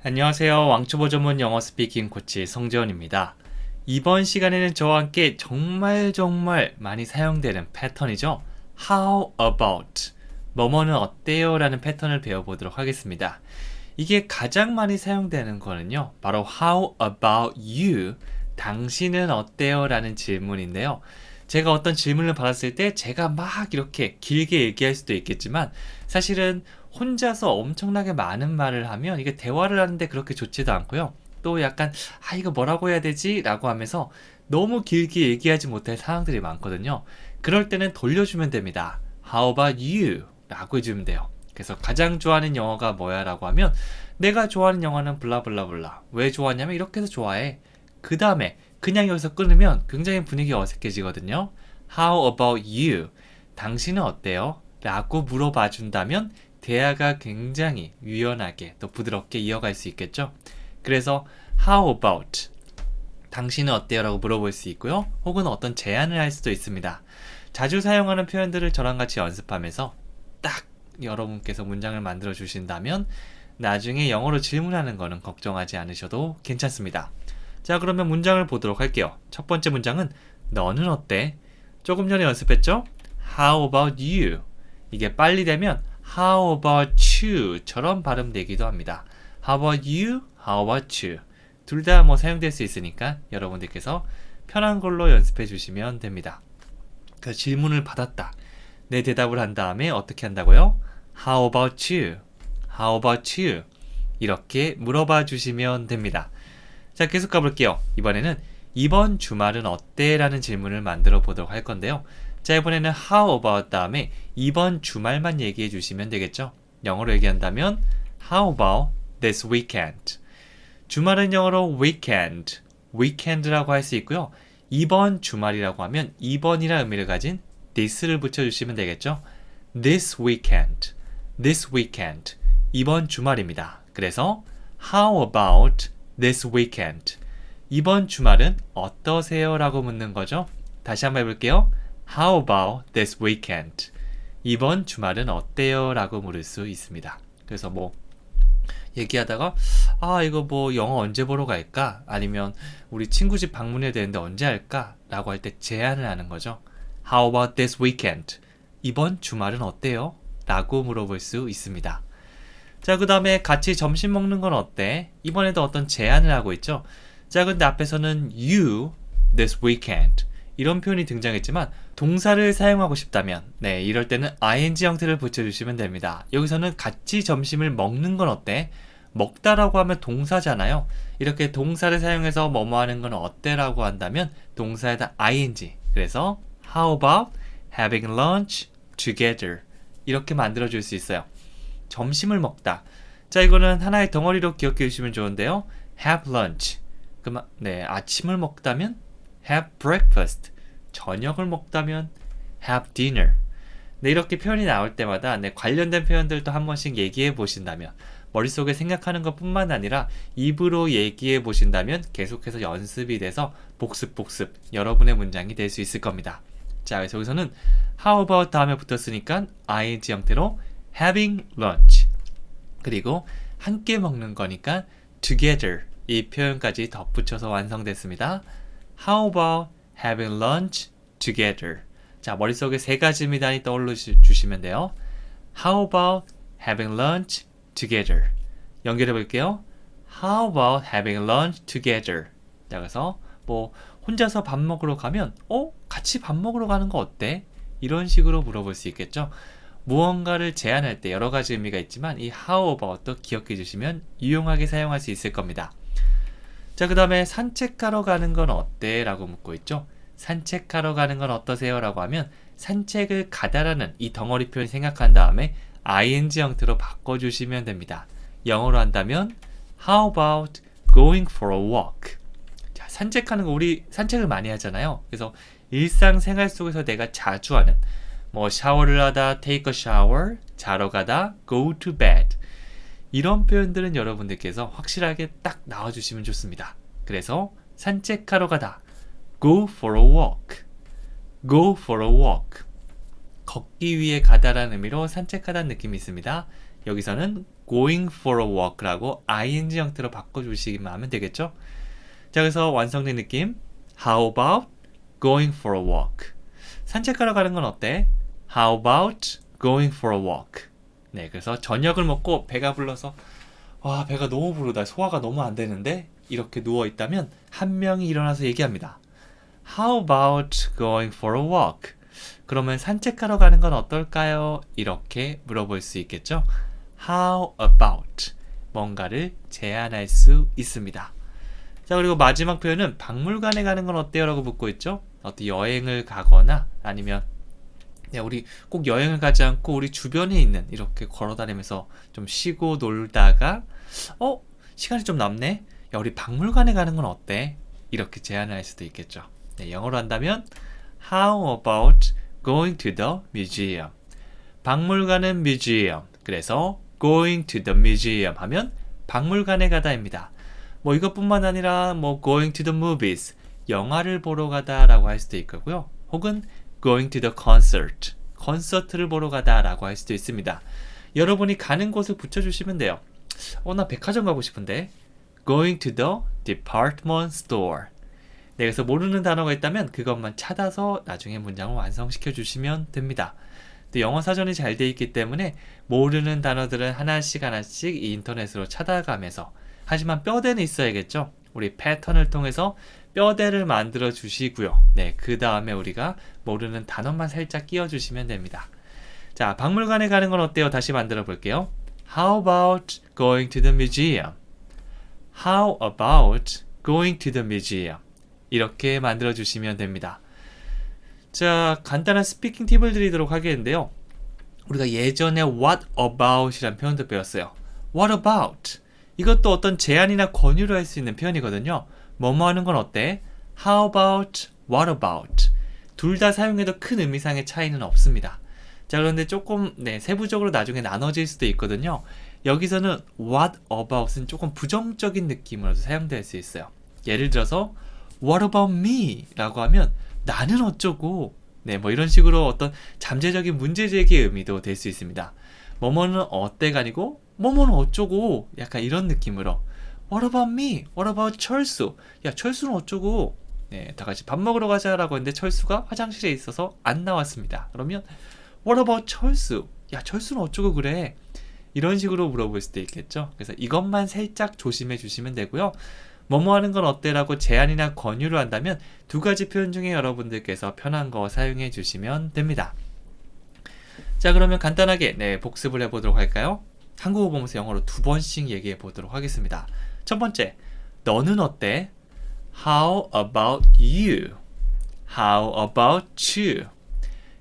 안녕하세요. 왕초보 전문 영어 스피킹 코치 성재원입니다. 이번 시간에는 저와 함께 정말 많이 사용되는 패턴이죠. How about? 뭐뭐는 어때요? 라는 패턴을 배워보도록 하겠습니다. 이게 가장 많이 사용되는 거는요. 바로 How about you? 당신은 어때요? 라는 질문인데요. 제가 어떤 질문을 받았을 때 제가 막 이렇게 길게 얘기할 수도 있겠지만 사실은 혼자서 엄청나게 많은 말을 하면 이게 대화를 하는데 그렇게 좋지도 않고요. 또 약간 이거 뭐라고 해야 되지? 라고 하면서 너무 길게 얘기하지 못할 상황들이 많거든요. 그럴 때는 돌려주면 됩니다. How about you? 라고 해주면 돼요. 그래서 가장 좋아하는 영어가 뭐야? 라고 하면 내가 좋아하는 영화는 블라블라블라. 왜 좋아하냐면 이렇게 해서 좋아해. 그 다음에 그냥 여기서 끊으면 굉장히 분위기가 어색해지거든요. How about you? 당신은 어때요? 라고 물어봐 준다면 대화가 굉장히 유연하게 또 부드럽게 이어갈 수 있겠죠. 그래서 How about? 당신은 어때요? 라고 물어볼 수 있고요. 혹은 어떤 제안을 할 수도 있습니다. 자주 사용하는 표현들을 저랑 같이 연습하면서 딱 여러분께서 문장을 만들어 주신다면 나중에 영어로 질문하는 거는 걱정하지 않으셔도 괜찮습니다. 자, 그러면 문장을 보도록 할게요. 첫 번째 문장은 너는 어때? 조금 전에 연습했죠? How about you? 이게 빨리 되면 How about you? 처럼 발음되기도 합니다. How about you? How about you? 둘 다 뭐 사용될 수 있으니까 여러분들께서 편한 걸로 연습해 주시면 됩니다. 그 질문을 받았다. 내 대답을 한 다음에 어떻게 한다고요? How about you? How about you? 이렇게 물어봐 주시면 됩니다. 자, 계속 가볼게요. 이번에는 이번 주말은 어때? 라는 질문을 만들어 보도록 할 건데요. 자, 이번에는 how about 다음에 이번 주말만 얘기해 주시면 되겠죠. 영어로 얘기한다면 how about this weekend? 주말은 영어로 weekend, weekend라고 할 수 있고요. 이번 주말이라고 하면 이번이라는 의미를 가진 this를 붙여주시면 되겠죠. this weekend, this weekend, 이번 주말입니다. 그래서 how about this weekend? 이번 주말은 어떠세요? 라고 묻는 거죠. 다시 한번 해볼게요. How about this weekend? 이번 주말은 어때요? 라고 물을 수 있습니다. 그래서 뭐 얘기하다가 이거 뭐 영화 언제 보러 갈까? 아니면 우리 친구 집 방문해야 되는데 언제 할까? 라고 할 때 제안을 하는 거죠. How about this weekend? 이번 주말은 어때요? 라고 물어볼 수 있습니다. 자, 그 다음에 같이 점심 먹는 건 어때? 이번에도 어떤 제안을 하고 있죠. 자, 근데 앞에서는 you this weekend 이런 표현이 등장했지만 동사를 사용하고 싶다면 이럴 때는 ing 형태를 붙여주시면 됩니다. 여기서는 같이 점심을 먹는 건 어때? 먹다라고 하면 동사잖아요. 이렇게 동사를 사용해서 뭐뭐 하는 건 어때? 라고 한다면 동사에다 ing. 그래서 how about having lunch together? 이렇게 만들어줄 수 있어요. 점심을 먹다. 자, 이거는 하나의 덩어리로 기억해 주시면 좋은데요. have lunch. 그럼 아침을 먹다면 have breakfast. 저녁을 먹다면 have dinner. 이렇게 표현이 나올 때마다 관련된 표현들도 한 번씩 얘기해 보신다면 머릿속에 생각하는 것뿐만 아니라 입으로 얘기해 보신다면 계속해서 연습이 돼서 복습 여러분의 문장이 될 수 있을 겁니다. 자, 그래서 여기서는 how about 다음에 붙었으니까 ing 형태로 having lunch. 그리고 함께 먹는 거니까 together 이 표현까지 덧붙여서 완성됐습니다. How about having lunch together? 자, 머릿속에 세 가지 미단이 떠올려 주시면 돼요. How about having lunch together? 연결해 볼게요. How about having lunch together? 자, 그래서 뭐 혼자서 밥 먹으러 가면 같이 밥 먹으러 가는 거 어때? 이런 식으로 물어볼 수 있겠죠. 무언가를 제안할 때 여러 가지 의미가 있지만 이 how about도 기억해 주시면 유용하게 사용할 수 있을 겁니다. 자, 그 다음에 산책하러 가는 건 어때? 라고 묻고 있죠. 산책하러 가는 건 어떠세요? 라고 하면 산책을 가다라는 이 덩어리 표현 생각한 다음에 ing 형태로 바꿔주시면 됩니다. 영어로 한다면 How about going for a walk? 자, 산책하는 거 우리 산책을 많이 하잖아요. 그래서 일상생활 속에서 내가 자주 하는 뭐 샤워를 하다 take a shower, 자러 가다 go to bed 이런 표현들은 여러분들께서 확실하게 딱 나와주시면 좋습니다. 그래서 산책하러 가다 go for a walk, go for a walk 걷기 위해 가다라는 의미로 산책하다는 느낌이 있습니다. 여기서는 going for a walk라고 ing 형태로 바꿔주시기만 하면 되겠죠. 자, 그래서 완성된 느낌. How about going for a walk? 산책하러 가는 건 어때? How about going for a walk? 네, 그래서 저녁을 먹고 배가 불러서 와, 배가 너무 부르다. 소화가 너무 안 되는데 이렇게 누워 있다면 한 명이 일어나서 얘기합니다. How about going for a walk? 그러면 산책하러 가는 건 어떨까요? 이렇게 물어볼 수 있겠죠. How about? 뭔가를 제안할 수 있습니다. 자, 그리고 마지막 표현은 박물관에 가는 건 어때요? 라고 묻고 있죠. 어떤 여행을 가거나 아니면 우리 꼭 여행을 가지 않고 우리 주변에 있는 이렇게 걸어 다니면서 좀 쉬고 놀다가 시간이 좀 남네? 야, 우리 박물관에 가는 건 어때? 이렇게 제안할 수도 있겠죠. 네, 영어로 한다면 How about going to the museum? 박물관은 museum. 그래서 going to the museum 하면 박물관에 가다입니다. 뭐 이것뿐만 아니라 뭐 going to the movies. 영화를 보러 가다라고 할 수도 있고요. 혹은 going to the concert. 콘서트를 보러 가다라고 할 수도 있습니다. 여러분이 가는 곳을 붙여주시면 돼요. 나 백화점 가고 싶은데 going to the department store. 네, 그래서 모르는 단어가 있다면 그것만 찾아서 나중에 문장을 완성시켜 주시면 됩니다. 또 영어 사전이 잘 돼 있기 때문에 모르는 단어들은 하나씩 이 인터넷으로 찾아가면서 하지만 뼈대는 있어야겠죠. 우리 패턴을 통해서 뼈대를 만들어 주시고요. 네, 그 다음에 우리가 모르는 단어만 살짝 끼워 주시면 됩니다. 자, 박물관에 가는 건 어때요? 다시 만들어 볼게요. How about going to the museum? How about going to the museum? 이렇게 만들어 주시면 됩니다. 자, 간단한 스피킹 팁을 드리도록 하겠는데요. 우리가 예전에 what about 이란 표현도 배웠어요. What about? 이것도 어떤 제안이나 권유를 할 수 있는 표현이거든요. 뭐뭐 하는 건 어때? How about? What about? 둘 다 사용해도 큰 의미상의 차이는 없습니다. 자, 그런데 조금 세부적으로 나중에 나눠질 수도 있거든요. 여기서는 what about은 조금 부정적인 느낌으로도 사용될 수 있어요. 예를 들어서 What about me? 라고 하면 나는 어쩌고 뭐 이런 식으로 어떤 잠재적인 문제제기의 의미도 될 수 있습니다. 뭐뭐는 어때가 아니고 뭐뭐는 어쩌고 약간 이런 느낌으로 What about me? What about 철수? 야, 철수는 어쩌고? 네, 다 같이 밥 먹으러 가자라고 했는데 철수가 화장실에 있어서 안 나왔습니다. 그러면 What about 철수? 야, 철수는 어쩌고 그래? 이런 식으로 물어볼 수도 있겠죠. 그래서 이것만 살짝 조심해 주시면 되고요. 뭐뭐 하는 건 어때라고 제안이나 권유를 한다면 두 가지 표현 중에 여러분들께서 편한 거 사용해 주시면 됩니다. 자, 그러면 간단하게 복습을 해보도록 할까요? 한국어 보면서 영어로 두 번씩 얘기해 보도록 하겠습니다. 첫 번째, 너는 어때? How about you? How about you?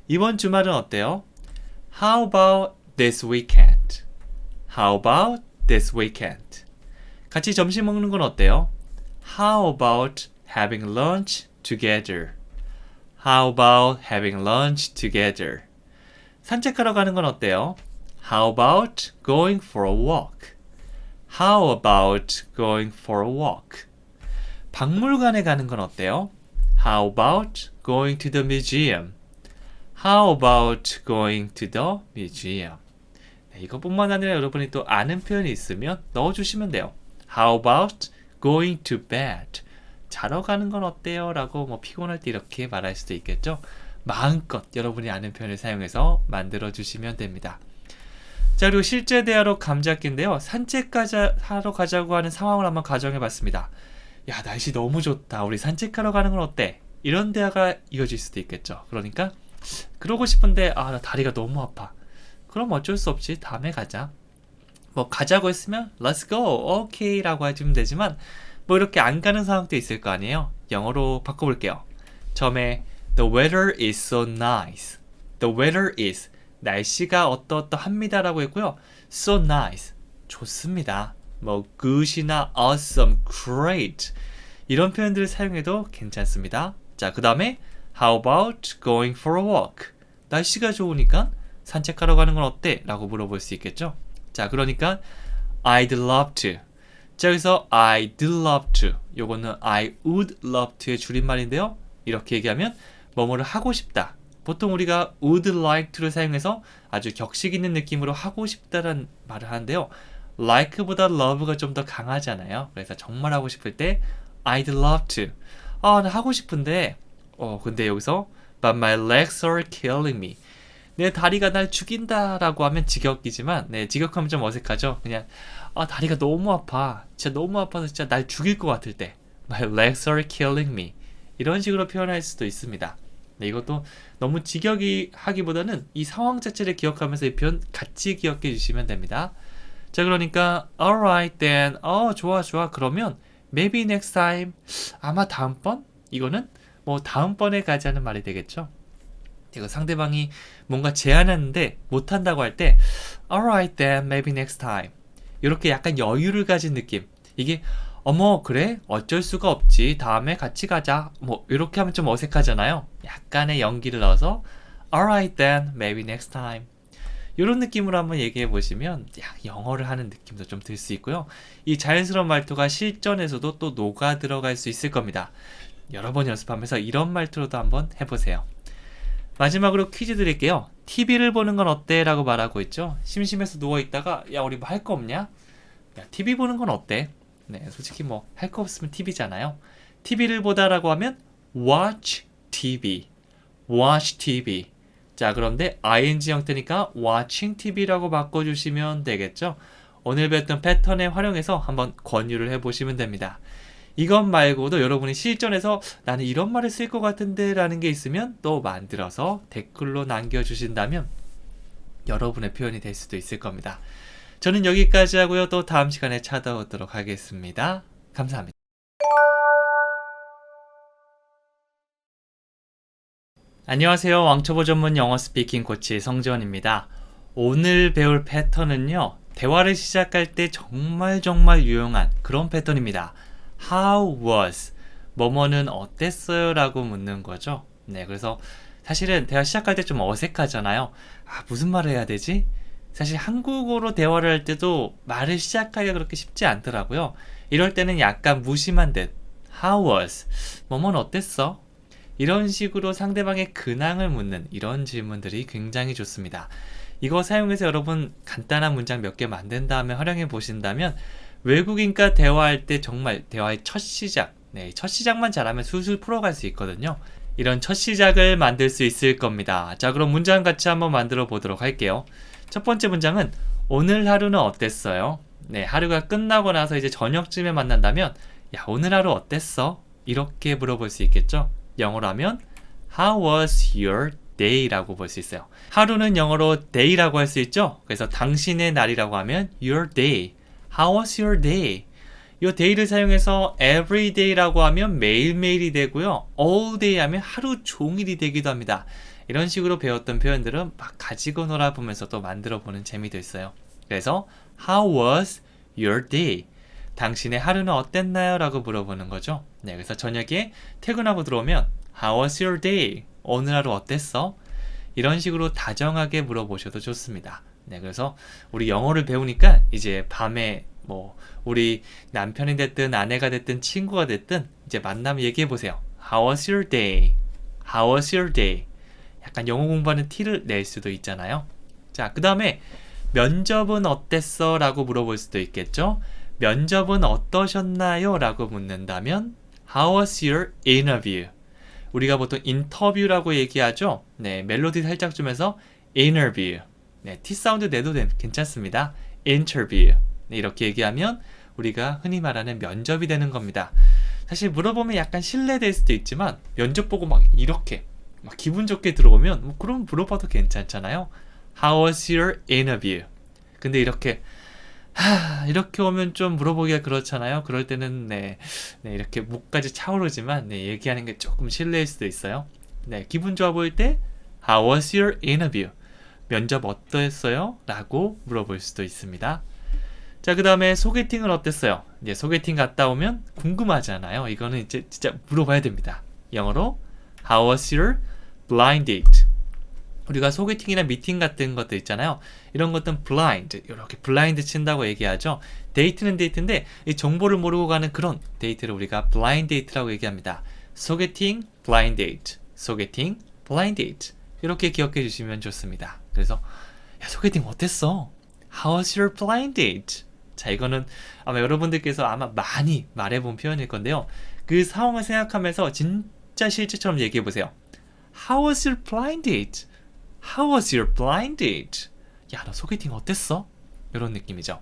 이번 주말은 어때요? How about this weekend? How about this weekend? 같이 점심 먹는 건 어때요? How about having lunch together? How about having lunch together? 산책하러 가는 건 어때요? How about going for a walk? How about going for a walk? 박물관에 가는 건 어때요? How about going to the museum? How about going to the museum? 이것뿐만 아니라 여러분이 또 아는 표현이 있으면 넣어주시면 돼요. How about going to bed? 자러 가는 건 어때요? 라고 피곤할 때 이렇게 말할 수도 있겠죠. 마음껏 여러분이 아는 표현을 사용해서 만들어 주시면 됩니다. 자, 그리고 실제 대화로 감잡기인데요. 산책하러 가자고 하는 상황을 한번 가정해 봤습니다. 야, 날씨 너무 좋다. 우리 산책하러 가는 건 어때? 이런 대화가 이어질 수도 있겠죠. 그러니까 그러고 싶은데 나 다리가 너무 아파. 그럼 어쩔 수 없이 다음에 가자. 가자고 했으면 let's go, okay 라고 해주면 되지만 이렇게 안 가는 상황도 있을 거 아니에요. 영어로 바꿔볼게요. 처음에 The weather is so nice. The weather is 날씨가 어떠합니다 라고 했고요. So nice 좋습니다. good이나 awesome, great 이런 표현들을 사용해도 괜찮습니다. 자, 그 다음에 How about going for a walk? 날씨가 좋으니까 산책하러 가는 건 어때? 라고 물어볼 수 있겠죠. 자, 그러니까 I'd love to. 자, 여기서 I'd love to 요거는 I would love to의 줄임말인데요. 이렇게 얘기하면 뭐뭐를 하고 싶다, 보통 우리가 would like to를 사용해서 아주 격식 있는 느낌으로 하고 싶다는 말을 하는데요. like보다 love가 좀 더 강하잖아요. 그래서 정말 하고 싶을 때 I'd love to. 나 하고 싶은데 근데 여기서 But my legs are killing me. 내 다리가 날 죽인다라고 하면 직역이지만 직역하면 좀 어색하죠. 그냥 다리가 너무 아파. 진짜 너무 아파서 진짜 날 죽일 것 같을 때 My legs are killing me. 이런 식으로 표현할 수도 있습니다. 이것도 너무 직역이 하기보다는 이 상황 자체를 기억하면서 이 표현 같이 기억해 주시면 됩니다. 자, 그러니까 alright then. 좋아. 그러면 maybe next time. 아마 다음번? 이거는 뭐 다음번에 가자는 말이 되겠죠. 이거 상대방이 뭔가 제안하는데 못한다고 할 때 alright then, maybe next time. 이렇게 약간 여유를 가진 느낌. 이게 어머 그래? 어쩔 수가 없지. 다음에 같이 가자. 뭐 이렇게 하면 좀 어색하잖아요. 약간의 연기를 넣어서 alright then, maybe next time. 이런 느낌으로 한번 얘기해 보시면 영어를 하는 느낌도 좀 들 수 있고요. 이 자연스러운 말투가 실전에서도 또 녹아 들어갈 수 있을 겁니다. 여러 번 연습하면서 이런 말투로도 한번 해보세요. 마지막으로 퀴즈 드릴게요. TV를 보는 건 어때? 라고 말하고 있죠. 심심해서 누워있다가 야 우리 뭐 할 거 없냐? 야 TV 보는 건 어때? 네, 솔직히 뭐 할 거 없으면 TV잖아요. TV를 보다라고 하면 watch TV. watch TV. 자, 그런데 ing 형태니까 watching TV라고 바꿔주시면 되겠죠. 오늘 배웠던 패턴에 활용해서 한번 권유를 해보시면 됩니다. 이것 말고도 여러분이 실전에서 나는 이런 말을 쓸 것 같은데 라는 게 있으면 또 만들어서 댓글로 남겨주신다면 여러분의 표현이 될 수도 있을 겁니다. 저는 여기까지 하고요. 또 다음 시간에 찾아오도록 하겠습니다. 감사합니다. 안녕하세요. 왕초보 전문 영어 스피킹 코치 성재원입니다. 오늘 배울 패턴은요. 대화를 시작할 때 정말 유용한 그런 패턴입니다. How was? 뭐뭐는 어땠어요? 라고 묻는 거죠. 네, 그래서 사실은 대화 시작할 때 좀 어색하잖아요. 무슨 말을 해야 되지? 사실 한국어로 대화를 할 때도 말을 시작하기가 그렇게 쉽지 않더라고요. 이럴 때는 약간 무심한 듯 How was? 뭐뭐는 어땠어? 이런 식으로 상대방의 근황을 묻는 이런 질문들이 굉장히 좋습니다. 이거 사용해서 여러분 간단한 문장 몇 개 만든 다음에 활용해 보신다면 외국인과 대화할 때 정말 대화의 첫 시작, 첫 시작만 잘하면 술술 풀어갈 수 있거든요. 이런 첫 시작을 만들 수 있을 겁니다. 자, 그럼 문장 같이 한번 만들어 보도록 할게요. 첫 번째 문장은 오늘 하루는 어땠어요? 네, 하루가 끝나고 나서 이제 저녁쯤에 만난다면 야, 오늘 하루 어땠어? 이렇게 물어볼 수 있겠죠? 영어로 하면 How was your day? 라고 볼 수 있어요. 하루는 영어로 day라고 할 수 있죠? 그래서 당신의 날이라고 하면 your day. How was your day? 이 day를 사용해서 every day라고 하면 매일매일이 되고요. all day 하면 하루 종일이 되기도 합니다. 이런 식으로 배웠던 표현들은 막 가지고 놀아보면서 또 만들어 보는 재미도 있어요. 그래서 How was your day? 당신의 하루는 어땠나요? 라고 물어보는 거죠. 네, 그래서 저녁에 퇴근하고 들어오면 How was your day? 오늘 하루 어땠어? 이런 식으로 다정하게 물어보셔도 좋습니다. 네, 그래서 우리 영어를 배우니까 이제 밤에 뭐 우리 남편이 됐든 아내가 됐든 친구가 됐든 이제 만나면 얘기해 보세요. How was your day? How was your day? 약간 영어 공부하는 티를 낼 수도 있잖아요. 자, 그 다음에 면접은 어땠어? 라고 물어볼 수도 있겠죠. 면접은 어떠셨나요? 라고 묻는다면 How was your interview? 우리가 보통 인터뷰라고 얘기하죠. 네, 멜로디 살짝 주면서 interview. 네, T 사운드 내도 괜찮습니다. interview. 네, 이렇게 얘기하면 우리가 흔히 말하는 면접이 되는 겁니다. 사실 물어보면 약간 실례될 수도 있지만 면접 보고 막 이렇게 막 기분 좋게 들어오면 뭐 그럼 물어봐도 괜찮잖아요. How was your interview? 근데 이렇게 이렇게 오면 좀 물어보기가 그렇잖아요. 그럴 때는 이렇게 목까지 차오르지만 얘기하는 게 조금 실례일 수도 있어요. 네, 기분 좋아 보일 때 How was your interview? 면접 어떠했어요? 라고 물어볼 수도 있습니다. 자, 그 다음에 소개팅은 어땠어요? 이제 소개팅 갔다 오면 궁금하잖아요. 이거는 이제 진짜 물어봐야 됩니다. 영어로 How was your blind date? 우리가 소개팅이나 미팅 같은 것들 있잖아요. 이런 것들은 blind, 이렇게 블라인드 친다고 얘기하죠. 데이트는 데이트인데 이 정보를 모르고 가는 그런 데이트를 우리가 blind date라고 얘기합니다. 소개팅, blind date, 소개팅, blind date. 이렇게 기억해 주시면 좋습니다. 그래서 야, 소개팅 어땠어? How was your blind date? 자, 이거는 아마 여러분들께서 아마 많이 말해본 표현일 건데요. 그 상황을 생각하면서 진짜 실제처럼 얘기해 보세요. How was your blind date? How was your blind date? 야, 너 소개팅 어땠어? 이런 느낌이죠.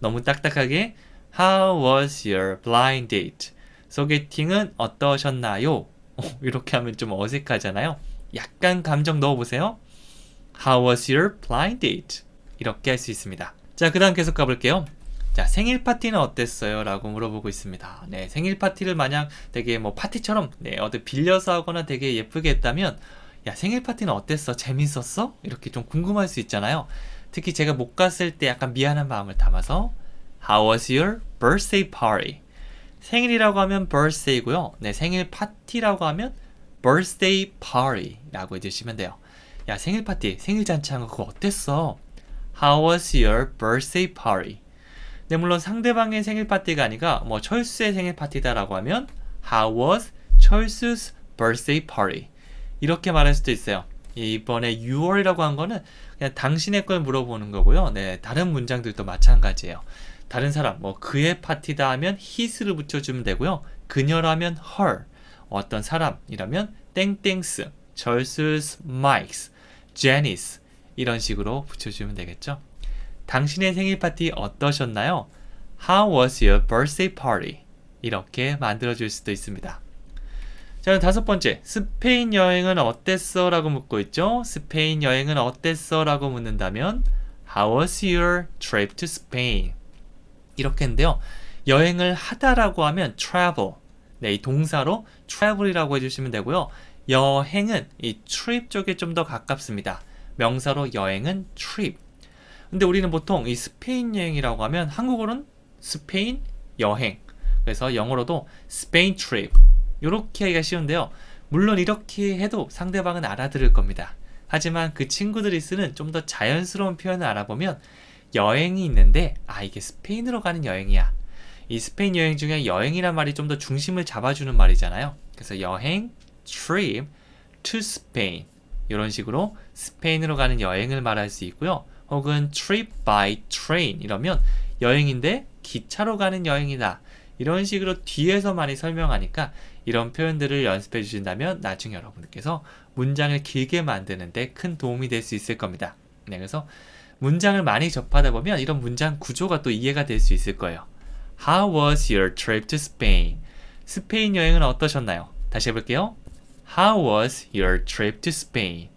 너무 딱딱하게 How was your blind date? 소개팅은 어떠셨나요? 이렇게 하면 좀 어색하잖아요. 약간 감정 넣어보세요. How was your blind date? 이렇게 할 수 있습니다. 자, 그 다음 계속 가볼게요. 자, 생일 파티는 어땠어요? 라고 물어보고 있습니다. 네, 생일 파티를 마냥 되게 뭐 파티처럼 어디 빌려서 하거나 되게 예쁘게 했다면 야, 생일 파티는 어땠어? 재밌었어? 이렇게 좀 궁금할 수 있잖아요. 특히 제가 못 갔을 때 약간 미안한 마음을 담아서 How was your birthday party? 생일이라고 하면 birthday고요. 네, 생일 파티라고 하면 birthday party라고 해주시면 돼요. 야, 생일 파티, 생일 잔치 한 거 그거 어땠어? How was your birthday party? 네, 물론 상대방의 생일 파티가 아니라 뭐 철수의 생일 파티다라고 하면 How was 철수's birthday party? 이렇게 말할 수도 있어요. 이번에 6월이라고 한 거는 그냥 당신의 걸 물어보는 거고요. 네, 다른 문장들도 마찬가지예요. 다른 사람, 뭐 그의 파티다 하면 his를 붙여주면 되고요. 그녀라면 her, 어떤 사람이라면 땡땡스, 철수's Mike's, Janice 이런 식으로 붙여주면 되겠죠. 당신의 생일 파티 어떠셨나요? How was your birthday party? 이렇게 만들어줄 수도 있습니다. 자, 다섯 번째, 스페인 여행은 어땠어? 라고 묻고 있죠. 스페인 여행은 어땠어? 라고 묻는다면 How was your trip to Spain? 이렇게 했는데요. 여행을 하다라고 하면 travel, 네, 이 동사로 travel이라고 해주시면 되고요. 여행은 이 trip 쪽에 좀 더 가깝습니다. 명사로 여행은 trip. 근데 우리는 보통 이 스페인 여행이라고 하면 한국어로는 스페인 여행, 그래서 영어로도 Spain trip 이렇게 하기가 쉬운데요. 물론 이렇게 해도 상대방은 알아들을 겁니다. 하지만 그 친구들이 쓰는 좀 더 자연스러운 표현을 알아보면 여행이 있는데 이게 스페인으로 가는 여행이야. 이 스페인 여행 중에 여행이란 말이 좀 더 중심을 잡아주는 말이잖아요. 그래서 여행, trip to Spain 이런 식으로 스페인으로 가는 여행을 말할 수 있고요. 혹은 trip by train 이러면 여행인데 기차로 가는 여행이다. 이런 식으로 뒤에서 많이 설명하니까 이런 표현들을 연습해 주신다면 나중에 여러분께서 문장을 길게 만드는데 큰 도움이 될 수 있을 겁니다. 네, 그래서 문장을 많이 접하다 보면 이런 문장 구조가 또 이해가 될 수 있을 거예요. How was your trip to Spain? 스페인 여행은 어떠셨나요? 다시 해볼게요. How was your trip to Spain?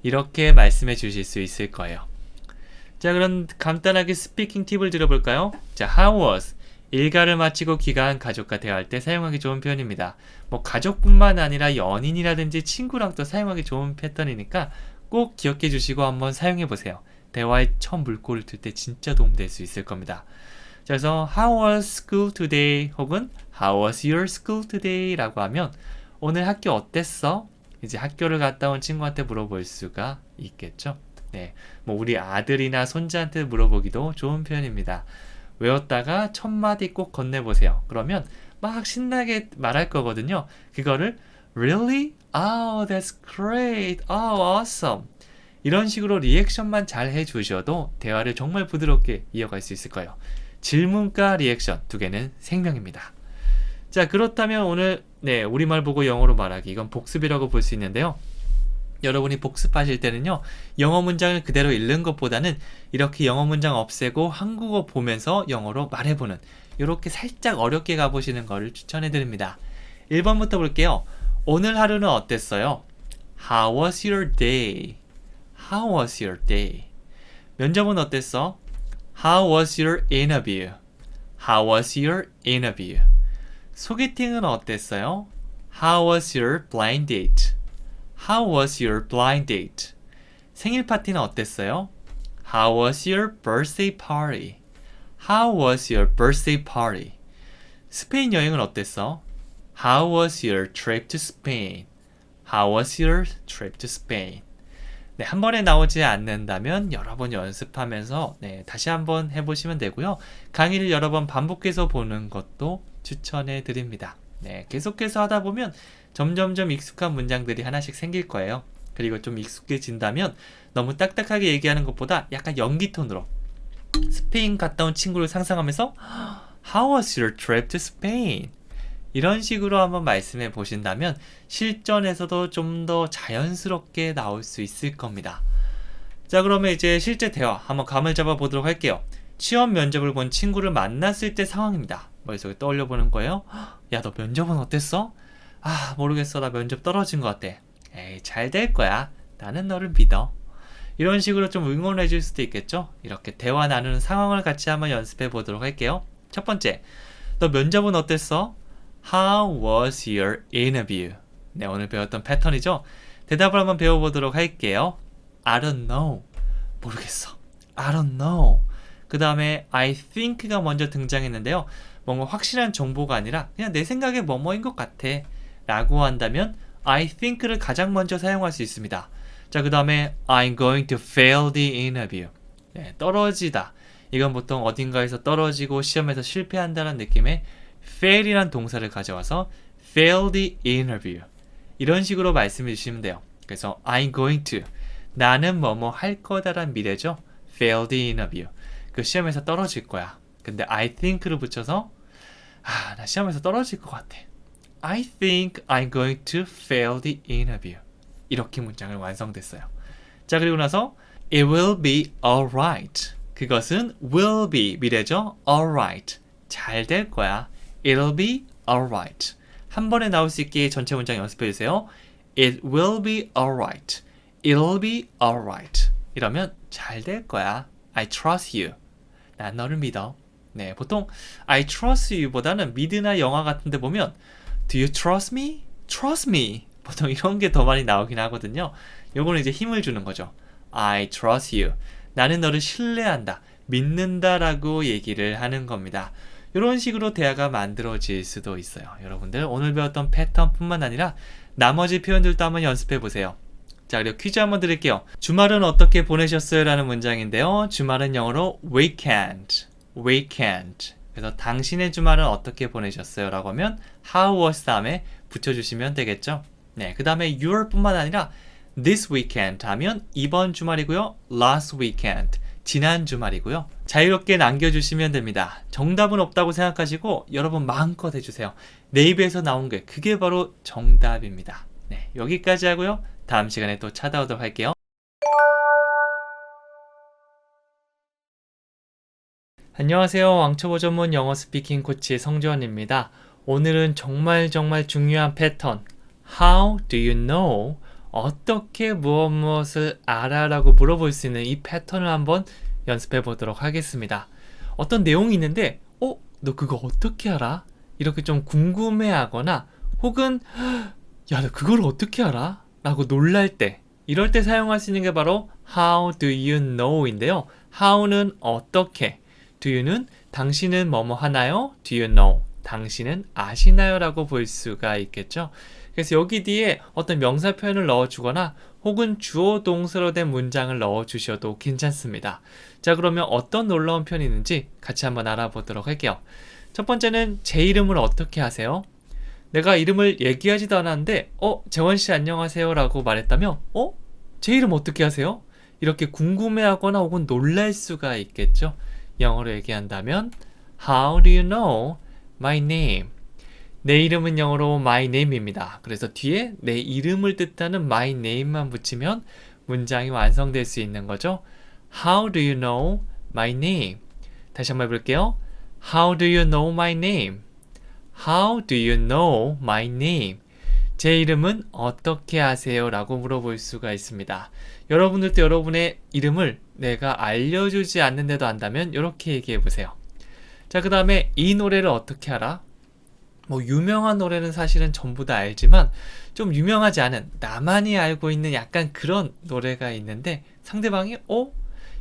이렇게 말씀해 주실 수 있을 거예요. 자, 그럼 간단하게 스피킹 팁을 들어볼까요? 자, how was 일가를 마치고 귀가한 가족과 대화할 때 사용하기 좋은 표현입니다. 뭐 가족뿐만 아니라 연인이라든지 친구랑도 사용하기 좋은 패턴이니까 꼭 기억해 주시고 한번 사용해 보세요. 대화에 처음 물꼬를 틀 때 진짜 도움될 수 있을 겁니다. 자, 그래서 How was school today? 혹은 How was your school today? 라고 하면 오늘 학교 어땠어? 이제 학교를 갔다 온 친구한테 물어볼 수가 있겠죠. 네, 뭐 우리 아들이나 손자한테 물어보기도 좋은 표현입니다. 외웠다가 첫 마디 꼭 건네보세요. 그러면 막 신나게 말할 거거든요. 그거를 Really? Oh, that's great. Oh, awesome. 이런 식으로 리액션만 잘 해주셔도 대화를 정말 부드럽게 이어갈 수 있을 거예요. 질문과 리액션 두 개는 생명입니다. 자, 그렇다면 오늘 우리말 보고 영어로 말하기 이건 복습이라고 볼 수 있는데요. 여러분이 복습하실 때는요, 영어 문장을 그대로 읽는 것보다는 이렇게 영어 문장 없애고 한국어 보면서 영어로 말해보는 이렇게 살짝 어렵게 가보시는 거를 추천해 드립니다. 1번부터 볼게요. 오늘 하루는 어땠어요? How was your day? How was your day? 면접은 어땠어? How was your interview? How was your interview? 소개팅은 어땠어요? How was your blind date? How was your blind date? 생일 파티는 어땠어요? How was your birthday party? How was your birthday party? 스페인 여행은 어땠어? How was your trip to Spain? How was your trip to Spain? 네, 한 번에 나오지 않는다면 여러 번 연습하면서 다시 한번 해보시면 되고요. 강의를 여러 번 반복해서 보는 것도 추천해 드립니다. 네, 계속해서 하다 보면 점점점 익숙한 문장들이 하나씩 생길 거예요. 그리고 좀 익숙해진다면 너무 딱딱하게 얘기하는 것보다 약간 연기 톤으로 스페인 갔다 온 친구를 상상하면서 How was your trip to Spain? 이런 식으로 한번 말씀해 보신다면 실전에서도 좀 더 자연스럽게 나올 수 있을 겁니다. 자, 그러면 이제 실제 대화 한번 감을 잡아 보도록 할게요. 취업 면접을 본 친구를 만났을 때 상황입니다. 머릿속에 떠올려 보는 거예요. 야, 너 면접은 어땠어? 아, 모르겠어. 나 면접 떨어진 것 같아. 에이, 잘 될 거야. 나는 너를 믿어. 이런 식으로 좀 응원해 줄 수도 있겠죠? 이렇게 대화 나누는 상황을 같이 한번 연습해 보도록 할게요. 첫 번째, 너 면접은 어땠어? How was your interview? 네, 오늘 배웠던 패턴이죠? 대답을 한번 배워보도록 할게요. I don't know. 모르겠어. I don't know. 그 다음에 I think가 먼저 등장했는데요. 뭔가 확실한 정보가 아니라 그냥 내 생각에 뭐뭐인 것 같아 라고 한다면 I think를 가장 먼저 사용할 수 있습니다. 자, 그 다음에 I'm going to fail the interview. 네, 떨어지다. 이건 보통 어딘가에서 떨어지고 시험에서 실패한다는 느낌의 fail이란 동사를 가져와서 fail the interview. 이런 식으로 말씀해 주시면 돼요. 그래서 I'm going to. 나는 뭐뭐 할 거다란 미래죠. fail the interview. 그 시험에서 떨어질 거야. 근데 I think를 붙여서 나 시험에서 떨어질 것 같아. I think I'm going to fail the interview. 이렇게 문장을 완성됐어요. 자, 그리고 나서 It will be alright. 그것은 will be 미래죠. alright. 잘 될 거야. It'll be alright. 한 번에 나올 수 있게 전체 문장 연습해 주세요. It will be alright. It'll be alright. 이러면 잘 될 거야. I trust you. 난 너를 믿어. 네, 보통 I trust you보다는 미드나 영화 같은 데 보면 Do you trust me? Trust me. 보통 이런 게 더 많이 나오긴 하거든요. 요거는 이제 힘을 주는 거죠. I trust you. 나는 너를 신뢰한다. 믿는다라고 얘기를 하는 겁니다. 이런 식으로 대화가 만들어질 수도 있어요. 여러분들 오늘 배웠던 패턴뿐만 아니라 나머지 표현들도 한번 연습해 보세요. 자, 그리고 퀴즈 한번 드릴게요. 주말은 어떻게 보내셨어요? 라는 문장인데요. 주말은 영어로 weekend. weekend. 그래서 당신의 주말은 어떻게 보내셨어요? 라고 하면 how was 다음에 붙여주시면 되겠죠. 네, 그 다음에 your 뿐만 아니라 this weekend 하면 이번 주말이고요. last weekend. 지난 주말이고요. 자유롭게 남겨주시면 됩니다. 정답은 없다고 생각하시고 여러분 마음껏 해주세요. 내 입에서 나온 게 그게 바로 정답입니다. 네, 여기까지 하고요. 다음 시간에 또 찾아오도록 할게요. 안녕하세요. 왕초보 전문 영어 스피킹 코치 성주환입니다. 오늘은 정말 중요한 패턴 How do you know? 어떻게 무엇을 알아? 라고 물어볼 수 있는 이 패턴을 한번 연습해 보도록 하겠습니다. 어떤 내용이 있는데 너 그거 어떻게 알아? 이렇게 좀 궁금해 하거나 혹은 야, 너 그걸 어떻게 알아? 라고 놀랄 때 이럴 때 사용할 수 있는 게 바로 How do you know? 인데요. How는 어떻게, Do you는 당신은 뭐뭐 하나요? Do you know? 당신은 아시나요? 라고 볼 수가 있겠죠. 그래서 여기 뒤에 어떤 명사 표현을 넣어주거나 혹은 주어 동사로 된 문장을 넣어주셔도 괜찮습니다. 자, 그러면 어떤 놀라운 표현이 있는지 같이 한번 알아보도록 할게요. 첫 번째는 제 이름을 어떻게 아세요? 내가 이름을 얘기하지도 않았는데 재원씨 안녕하세요 라고 말했다면 제 이름 어떻게 아세요? 이렇게 궁금해하거나 혹은 놀랄 수가 있겠죠. 영어로 얘기한다면 How do you know my name? 내 이름은 영어로 my name입니다. 그래서 뒤에 내 이름을 뜻하는 my name만 붙이면 문장이 완성될 수 있는 거죠. How do you know my name? 다시 한번 해볼게요. How do you know my name? How do you know my name? 제 이름은 어떻게 아세요? 라고 물어볼 수가 있습니다. 여러분들도 여러분의 이름을 내가 알려주지 않는데도 안다면 이렇게 얘기해 보세요. 자, 그 다음에 이 노래를 어떻게 알아? 유명한 노래는 사실은 전부 다 알지만 좀 유명하지 않은 나만이 알고 있는 약간 그런 노래가 있는데 상대방이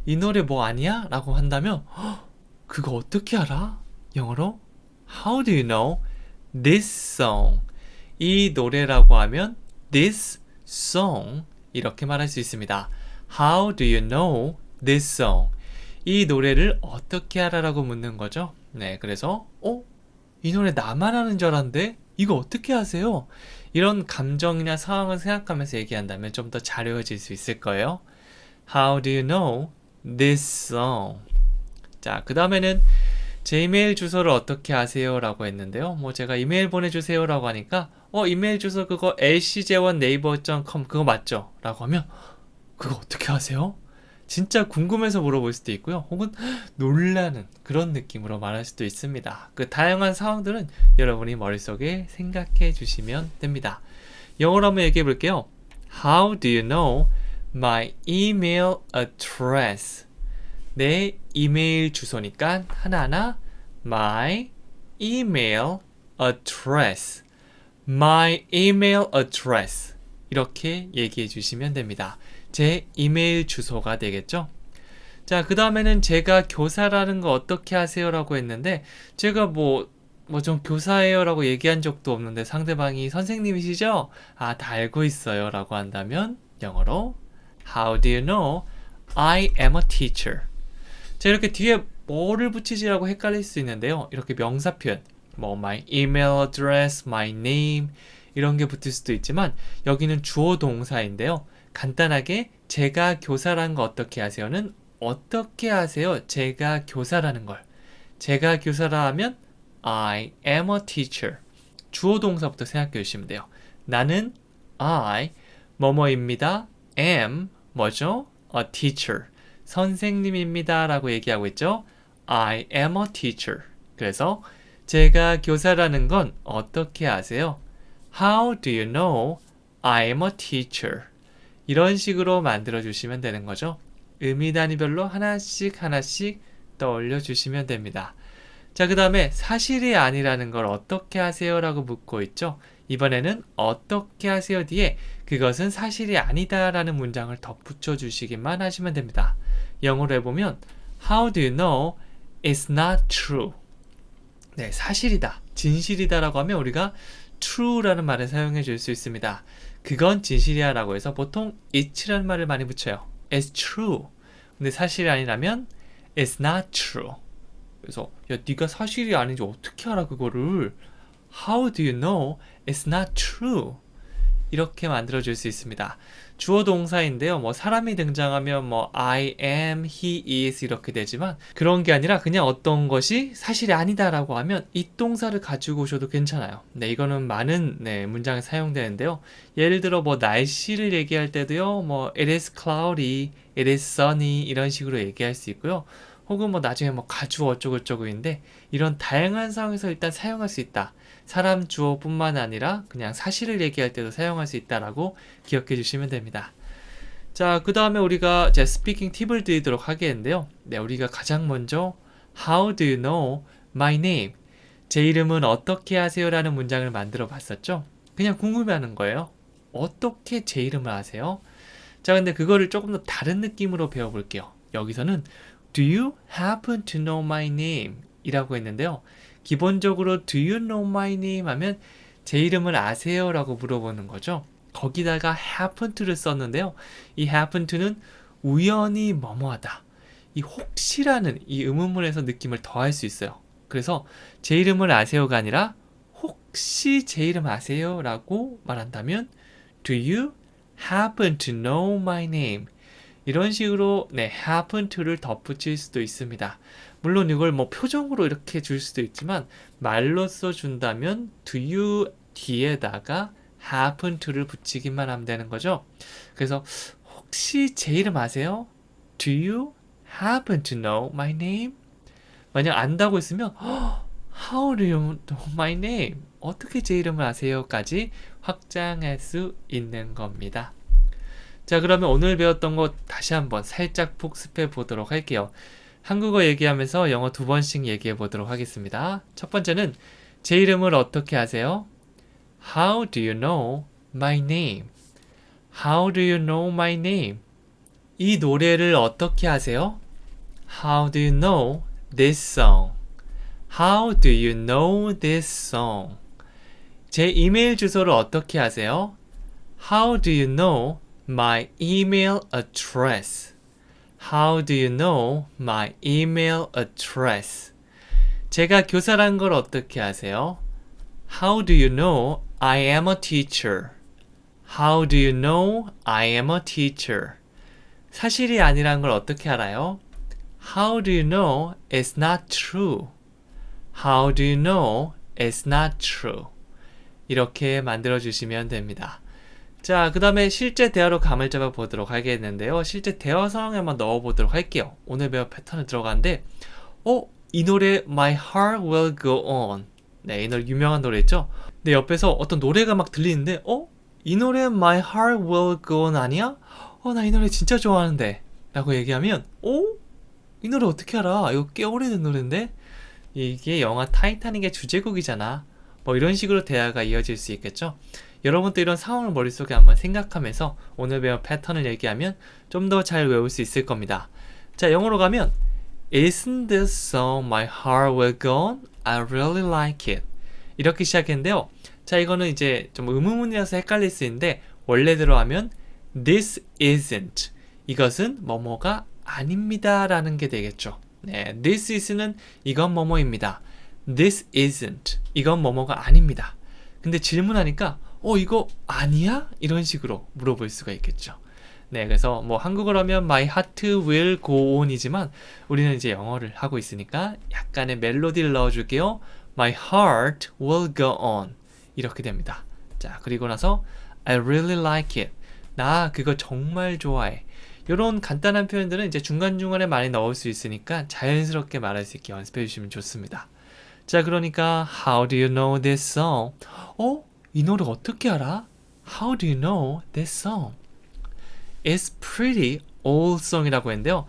이 노래 뭐 아니야? 라고 한다면 그거 어떻게 알아? 영어로 How do you know this song? 이 노래라고 하면 this song 이렇게 말할 수 있습니다. How do you know this song? 이 노래를 어떻게 알아? 라고 묻는 거죠. 네, 그래서 이 노래 나만 아는 줄 알았는데 이거 어떻게 하세요? 이런 감정이나 상황을 생각하면서 얘기한다면 좀 더 잘 외워질 수 있을 거예요. How do you know this song? 자, 그 다음에는 제 이메일 주소를 어떻게 아세요? 라고 했는데요. 뭐 제가 이메일 보내주세요 라고 하니까 이메일 주소 그거 lcj1naver.com 그거 맞죠? 라고 하면 그거 어떻게 아세요? 진짜 궁금해서 물어볼 수도 있고요. 혹은 놀라는 그런 느낌으로 말할 수도 있습니다. 그 다양한 상황들은 여러분이 머릿속에 생각해 주시면 됩니다. 영어로 한번 얘기해 볼게요. How do you know my email address? 내 이메일 주소니까 하나하나 my email address. my email address. 이렇게 얘기해 주시면 됩니다. 제 이메일 주소가 되겠죠? 자, 그 다음에는 제가 교사라는 거 어떻게 하세요? 라고 했는데, 제가 좀 교사예요 라고 얘기한 적도 없는데 상대방이 선생님이시죠? 다 알고 있어요 라고 한다면 영어로 How do you know I am a teacher? 자, 이렇게 뒤에 뭐를 붙이지라고 헷갈릴 수 있는데요. 이렇게 명사 표현, my email address, my name 이런 게 붙을 수도 있지만 여기는 주어 동사인데요. 간단하게 제가 교사라는 거 어떻게 하세요는 어떻게 하세요? 제가 교사라는 걸. 제가 교사라 하면 I am a teacher. 주어 동사부터 생각해 주시면 돼요. 나는 I 뭐뭐입니다. am 뭐죠? a teacher. 선생님입니다 라고 얘기하고 있죠. I am a teacher. 그래서 제가 교사라는 건 어떻게 아세요? How do you know I am a teacher? 이런 식으로 만들어 주시면 되는 거죠. 의미 단위별로 하나씩 떠올려 주시면 됩니다. 자, 그 다음에 사실이 아니라는 걸 어떻게 하세요? 라고 묻고 있죠. 이번에는 어떻게 하세요 뒤에 그것은 사실이 아니다 라는 문장을 덧붙여 주시기만 하시면 됩니다. 영어로 해보면 How do you know it's not true? 네, 사실이다, 진실이다 라고 하면 우리가 true라는 말을 사용해 줄 수 있습니다. 그건 진실이야 라고 해서 보통 it라는 말을 많이 붙여요. It's true. 근데 사실이 아니라면 It's not true. 그래서 야, 네가 사실이 아닌지 어떻게 알아 그거를? How do you know it's not true? 이렇게 만들어 줄 수 있습니다. 주어 동사인데요. 사람이 등장하면 I am, he is 이렇게 되지만 그런 게 아니라 그냥 어떤 것이 사실이 아니다라고 하면 이 동사를 가지고 오셔도 괜찮아요. 네, 이거는 많은 문장에 사용되는데요. 예를 들어 날씨를 얘기할 때도요. It is cloudy, it is sunny 이런 식으로 얘기할 수 있고요. 혹은 나중에 가주어 어쩌고저쩌고인데 이런 다양한 상황에서 일단 사용할 수 있다. 사람 주어뿐만 아니라 그냥 사실을 얘기할 때도 사용할 수 있다라고 기억해 주시면 됩니다. 자, 그 다음에 우리가 제 스피킹 팁을 드리도록 하겠는데요. 네, 우리가 가장 먼저 How do you know my name? 제 이름은 어떻게 아세요? 라는 문장을 만들어 봤었죠. 그냥 궁금해하는 거예요. 어떻게 제 이름을 아세요? 자, 근데 그거를 조금 더 다른 느낌으로 배워볼게요. 여기서는 Do you happen to know my name? 이라고 했는데요. 기본적으로 Do you know my name? 하면 제 이름을 아세요? 라고 물어보는 거죠. 거기다가 happen to를 썼는데요. 이 happen to는 우연히 뭐뭐하다. 이 혹시라는 이 의문문에서 느낌을 더할 수 있어요. 그래서 제 이름을 아세요가 아니라 혹시 제 이름 아세요? 라고 말한다면 Do you happen to know my name? 이런 식으로 happen to를 덧붙일 수도 있습니다. 물론 이걸 표정으로 이렇게 줄 수도 있지만 말로 써준다면 do you 뒤에다가 happen to를 붙이기만 하면 되는 거죠. 그래서 혹시 제 이름 아세요? Do you happen to know my name? 만약 안다고 했으면 How do you know my name? 어떻게 제 이름을 아세요? 까지 확장할 수 있는 겁니다. 자, 그러면 오늘 배웠던 거 다시 한번 살짝 복습해 보도록 할게요. 한국어 얘기하면서 영어 2번씩 얘기해 보도록 하겠습니다. 첫 번째는 제 이름을 어떻게 아세요? How do you know my name? How do you know my name? 이 노래를 어떻게 아세요? How do you know this song? How do you know this song? 제 이메일 주소를 어떻게 아세요? How do you know my email address? How do you know my email address? 제가 교사란 걸 어떻게 아세요? How do you know I am a teacher? How do you know I am a teacher? 사실이 아니란 걸 어떻게 알아요? How do you know it's not true? How do you know it's not true? 이렇게 만들어주시면 됩니다. 자, 그 다음에 실제 대화로 감을 잡아 보도록 하겠는데요. 실제 대화 상황에 한번 넣어보도록 할게요. 오늘 배울 패턴을 들어가는데 이 노래 My Heart Will Go On. 네, 이 노래 유명한 노래죠. 근데 옆에서 어떤 노래가 막 들리는데 이 노래 My Heart Will Go On 아니야? 나 이 노래 진짜 좋아하는데 라고 얘기하면 이 노래 어떻게 알아? 이거 꽤 오래된 노래인데? 이게 영화 타이타닉의 주제곡이잖아. 뭐 이런 식으로 대화가 이어질 수 있겠죠? 여러분도 이런 상황을 머릿속에 한번 생각하면서 오늘 배운 패턴을 얘기하면 좀 더 잘 외울 수 있을 겁니다. 자, 영어로 가면 Isn't this song my heart will go on? I really like it. 이렇게 시작했는데요. 자, 이거는 이제 좀 의문문이라서 헷갈릴 수 있는데 원래대로 하면 This isn't. 이것은 뭐뭐가 아닙니다 라는 게 되겠죠. 네, This is는 이건 뭐뭐입니다. This isn't. 이건 뭐뭐가 아닙니다. 근데 질문하니까 이거 아니야? 이런 식으로 물어볼 수가 있겠죠. 네, 그래서 뭐 한국어로 하면 My heart will go on이지만 우리는 이제 영어를 하고 있으니까 약간의 멜로디를 넣어줄게요. My heart will go on. 이렇게 됩니다. 자, 그리고 나서 I really like it. 나 그거 정말 좋아해. 이런 간단한 표현들은 이제 중간중간에 많이 넣을 수 있으니까 자연스럽게 말할 수 있게 연습해 주시면 좋습니다. 자, 그러니까 How do you know this song? 이 노래 어떻게 알아? How do you know this song? It's pretty old song이라고 했는데요.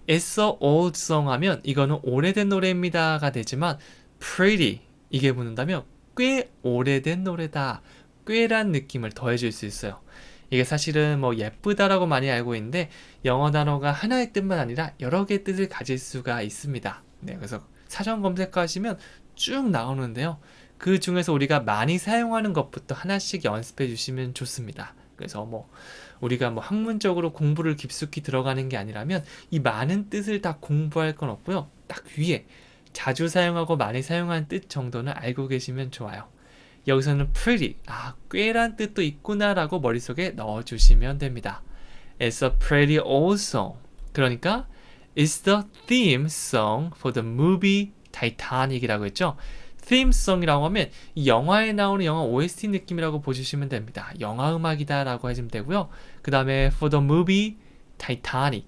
It's a old song 하면 이거는 오래된 노래입니다가 되지만 pretty 이게 붙는다면 꽤 오래된 노래다. 꽤란 느낌을 더해줄 수 있어요. 이게 사실은 뭐 예쁘다라고 많이 알고 있는데 영어 단어가 하나의 뜻만 아니라 여러 개의 뜻을 가질 수가 있습니다. 네, 그래서 사전 검색하시면 쭉 나오는데요. 그 중에서 우리가 많이 사용하는 것부터 하나씩 연습해 주시면 좋습니다. 그래서 뭐 우리가 뭐 학문적으로 공부를 깊숙이 들어가는 게 아니라면 이 많은 뜻을 다 공부할 건 없고요. 딱 위에 자주 사용하고 많이 사용하는 뜻 정도는 알고 계시면 좋아요. 여기서는 pretty, 꽤란 뜻도 있구나라고 머릿속에 넣어주시면 됩니다. It's a pretty old song. 그러니까 It's the theme song for the movie Titanic이라고 했죠. theme song이라고 하면 이 영화에 나오는 영화 OST 느낌이라고 보시면 됩니다. 영화 음악이다 라고 하시면 되고요. 그 다음에 for the movie Titanic.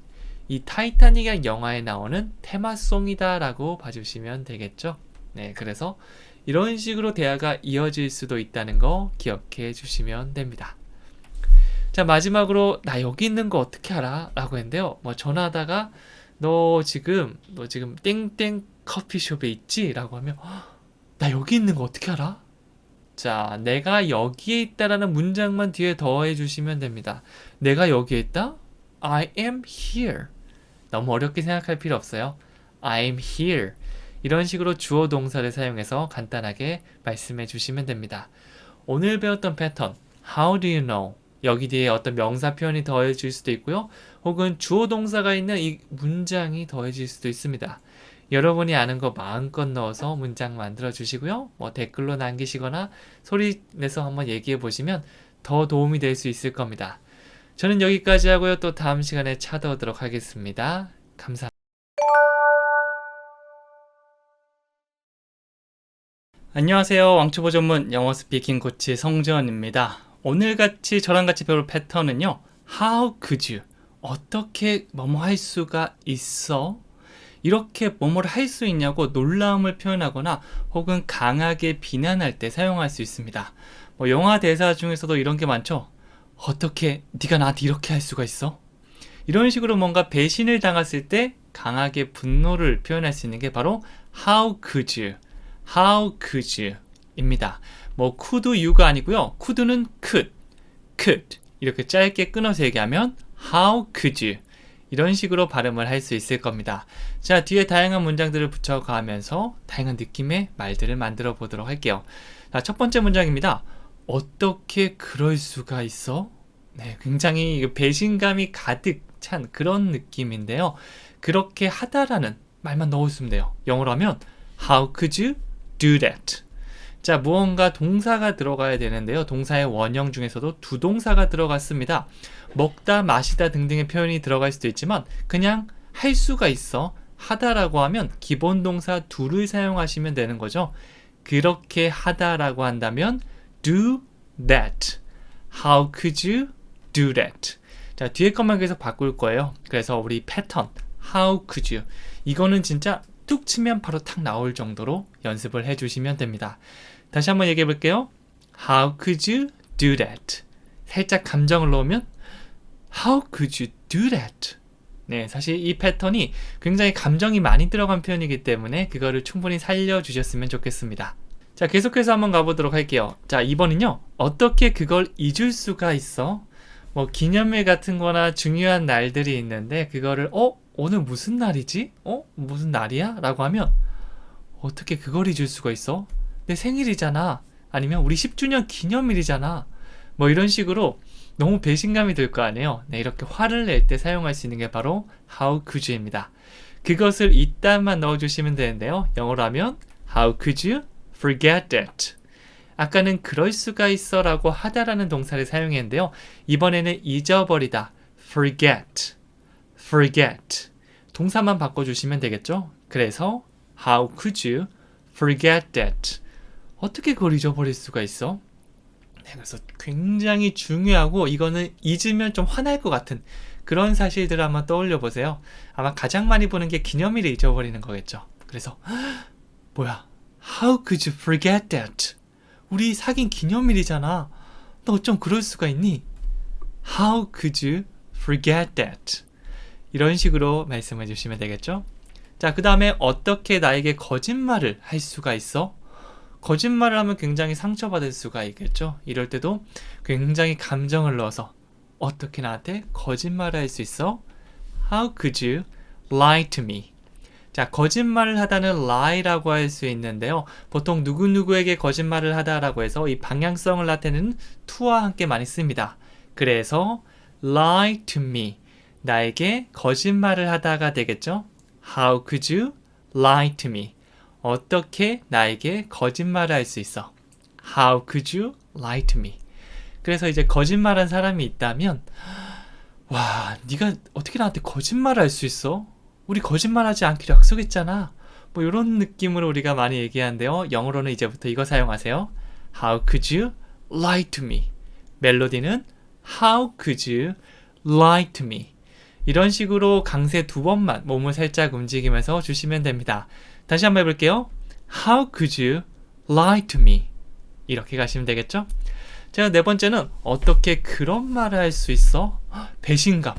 이 타이타닉이라는 영화에 나오는 테마송이다 라고 봐주시면 되겠죠. 네, 그래서 이런 식으로 대화가 이어질 수도 있다는 거 기억해 주시면 됩니다. 자, 마지막으로 나 여기 있는 거 어떻게 알아? 라고 했는데요. 뭐 전화하다가 너 지금 땡땡 커피숍에 있지? 라고 하면 나 여기 있는 거 어떻게 알아? 자, 내가 여기에 있다라는 문장만 뒤에 더해 주시면 됩니다. 내가 여기에 있다? I am here. 너무 어렵게 생각할 필요 없어요. I am here. 이런 식으로 주어 동사를 사용해서 간단하게 말씀해 주시면 됩니다. 오늘 배웠던 패턴 How do you know? 여기 뒤에 어떤 명사 표현이 더해질 수도 있고요. 혹은 주어 동사가 있는 이 문장이 더해질 수도 있습니다. 여러분이 아는 거 마음껏 넣어서 문장 만들어 주시고요. 뭐 댓글로 남기시거나 소리 내서 한번 얘기해 보시면 더 도움이 될 수 있을 겁니다. 저는 여기까지 하고요. 또 다음 시간에 찾아오도록 하겠습니다. 감사합니다. 안녕하세요. 왕초보 전문 영어 스피킹 코치 성재원입니다. 오늘같이 저랑 같이 배울 패턴은요. How could you? 어떻게 뭐뭐 할 수가 있어? 이렇게 뭐뭐를 할 수 있냐고 놀라움을 표현하거나 혹은 강하게 비난할 때 사용할 수 있습니다. 뭐 영화 대사 중에서도 이런 게 많죠. 어떻게 네가 나한테 이렇게 할 수가 있어? 이런 식으로 뭔가 배신을 당했을 때 강하게 분노를 표현할 수 있는 게 바로 How could you? How could you? 입니다. 뭐 could you가 아니고요. could는 could 이렇게 짧게 끊어서 얘기하면 How could you? 이런 식으로 발음을 할 수 있을 겁니다. 자, 뒤에 다양한 문장들을 붙여가면서 다양한 느낌의 말들을 만들어 보도록 할게요. 자, 첫 번째 문장입니다. 어떻게 그럴 수가 있어? 네, 굉장히 배신감이 가득 찬 그런 느낌인데요. 그렇게 하다라는 말만 넣어주면 돼요. 영어로 하면 How could you do that? 자, 무언가 동사가 들어가야 되는데요. 동사의 원형 중에서도 두 동사가 들어갔습니다. 먹다, 마시다 등등의 표현이 들어갈 수도 있지만 그냥 할 수가 있어. 하다라고 하면 기본 동사 do를 사용하시면 되는 거죠. 그렇게 하다라고 한다면 do that. How could you do that? 자, 뒤에 것만 계속 바꿀 거예요. 그래서 우리 패턴 How could you? 이거는 진짜 뚝 치면 바로 탁 나올 정도로 연습을 해주시면 됩니다. 다시 한번 얘기해 볼게요. How could you do that? 살짝 감정을 넣으면 How could you do that? 네, 사실 이 패턴이 굉장히 감정이 많이 들어간 표현이기 때문에 그거를 충분히 살려주셨으면 좋겠습니다. 자, 계속해서 한번 가보도록 할게요. 자, 2번은요. 어떻게 그걸 잊을 수가 있어? 뭐 기념일 같은 거나 중요한 날들이 있는데 그거를 오늘 무슨 날이지? 무슨 날이야? 라고 하면 어떻게 그걸 잊을 수가 있어? 내 생일이잖아. 아니면 우리 10주년 기념일이잖아. 뭐 이런 식으로 너무 배신감이 들 거 아니에요. 네, 이렇게 화를 낼 때 사용할 수 있는 게 바로 How could you입니다. 그것을 이따만 넣어주시면 되는데요. 영어로 하면 How could you forget that? 아까는 그럴 수가 있어 라고 하다라는 동사를 사용했는데요. 이번에는 잊어버리다. forget. 동사만 바꿔주시면 되겠죠. 그래서 How could you forget that? 어떻게 그걸 잊어버릴 수가 있어? 네, 그래서 굉장히 중요하고 이거는 잊으면 좀 화날 것 같은 그런 사실들을 한번 떠올려 보세요. 아마 가장 많이 보는 게 기념일을 잊어버리는 거겠죠. 그래서 뭐야? How could you forget that? 우리 사귄 기념일이잖아. 너 어쩜 그럴 수가 있니? How could you forget that? 이런 식으로 말씀해 주시면 되겠죠. 자, 그 다음에 어떻게 나에게 거짓말을 할 수가 있어? 거짓말을 하면 굉장히 상처받을 수가 있겠죠. 이럴 때도 굉장히 감정을 넣어서 어떻게 나한테 거짓말을 할 수 있어? How could you lie to me? 자, 거짓말을 하다는 lie라고 할 수 있는데요. 보통 누구누구에게 거짓말을 하다라고 해서 이 방향성을 나타내는 to와 함께 많이 씁니다. 그래서 lie to me. 나에게 거짓말을 하다가 되겠죠. How could you lie to me? 어떻게 나에게 거짓말을 할 수 있어? How could you lie to me? 그래서 이제 거짓말한 사람이 있다면 와, 네가 어떻게 나한테 거짓말을 할 수 있어? 우리 거짓말하지 않기로 약속했잖아. 뭐 이런 느낌으로 우리가 많이 얘기하는데요. 영어로는 이제부터 이거 사용하세요. How could you lie to me? 멜로디는 How could you lie to me? 이런 식으로 강세 2번만 몸을 살짝 움직이면서 주시면 됩니다. 다시 한번 해볼게요. How could you lie to me? 이렇게 가시면 되겠죠? 자, 네 번째는 어떻게 그런 말을 할 수 있어? 배신감.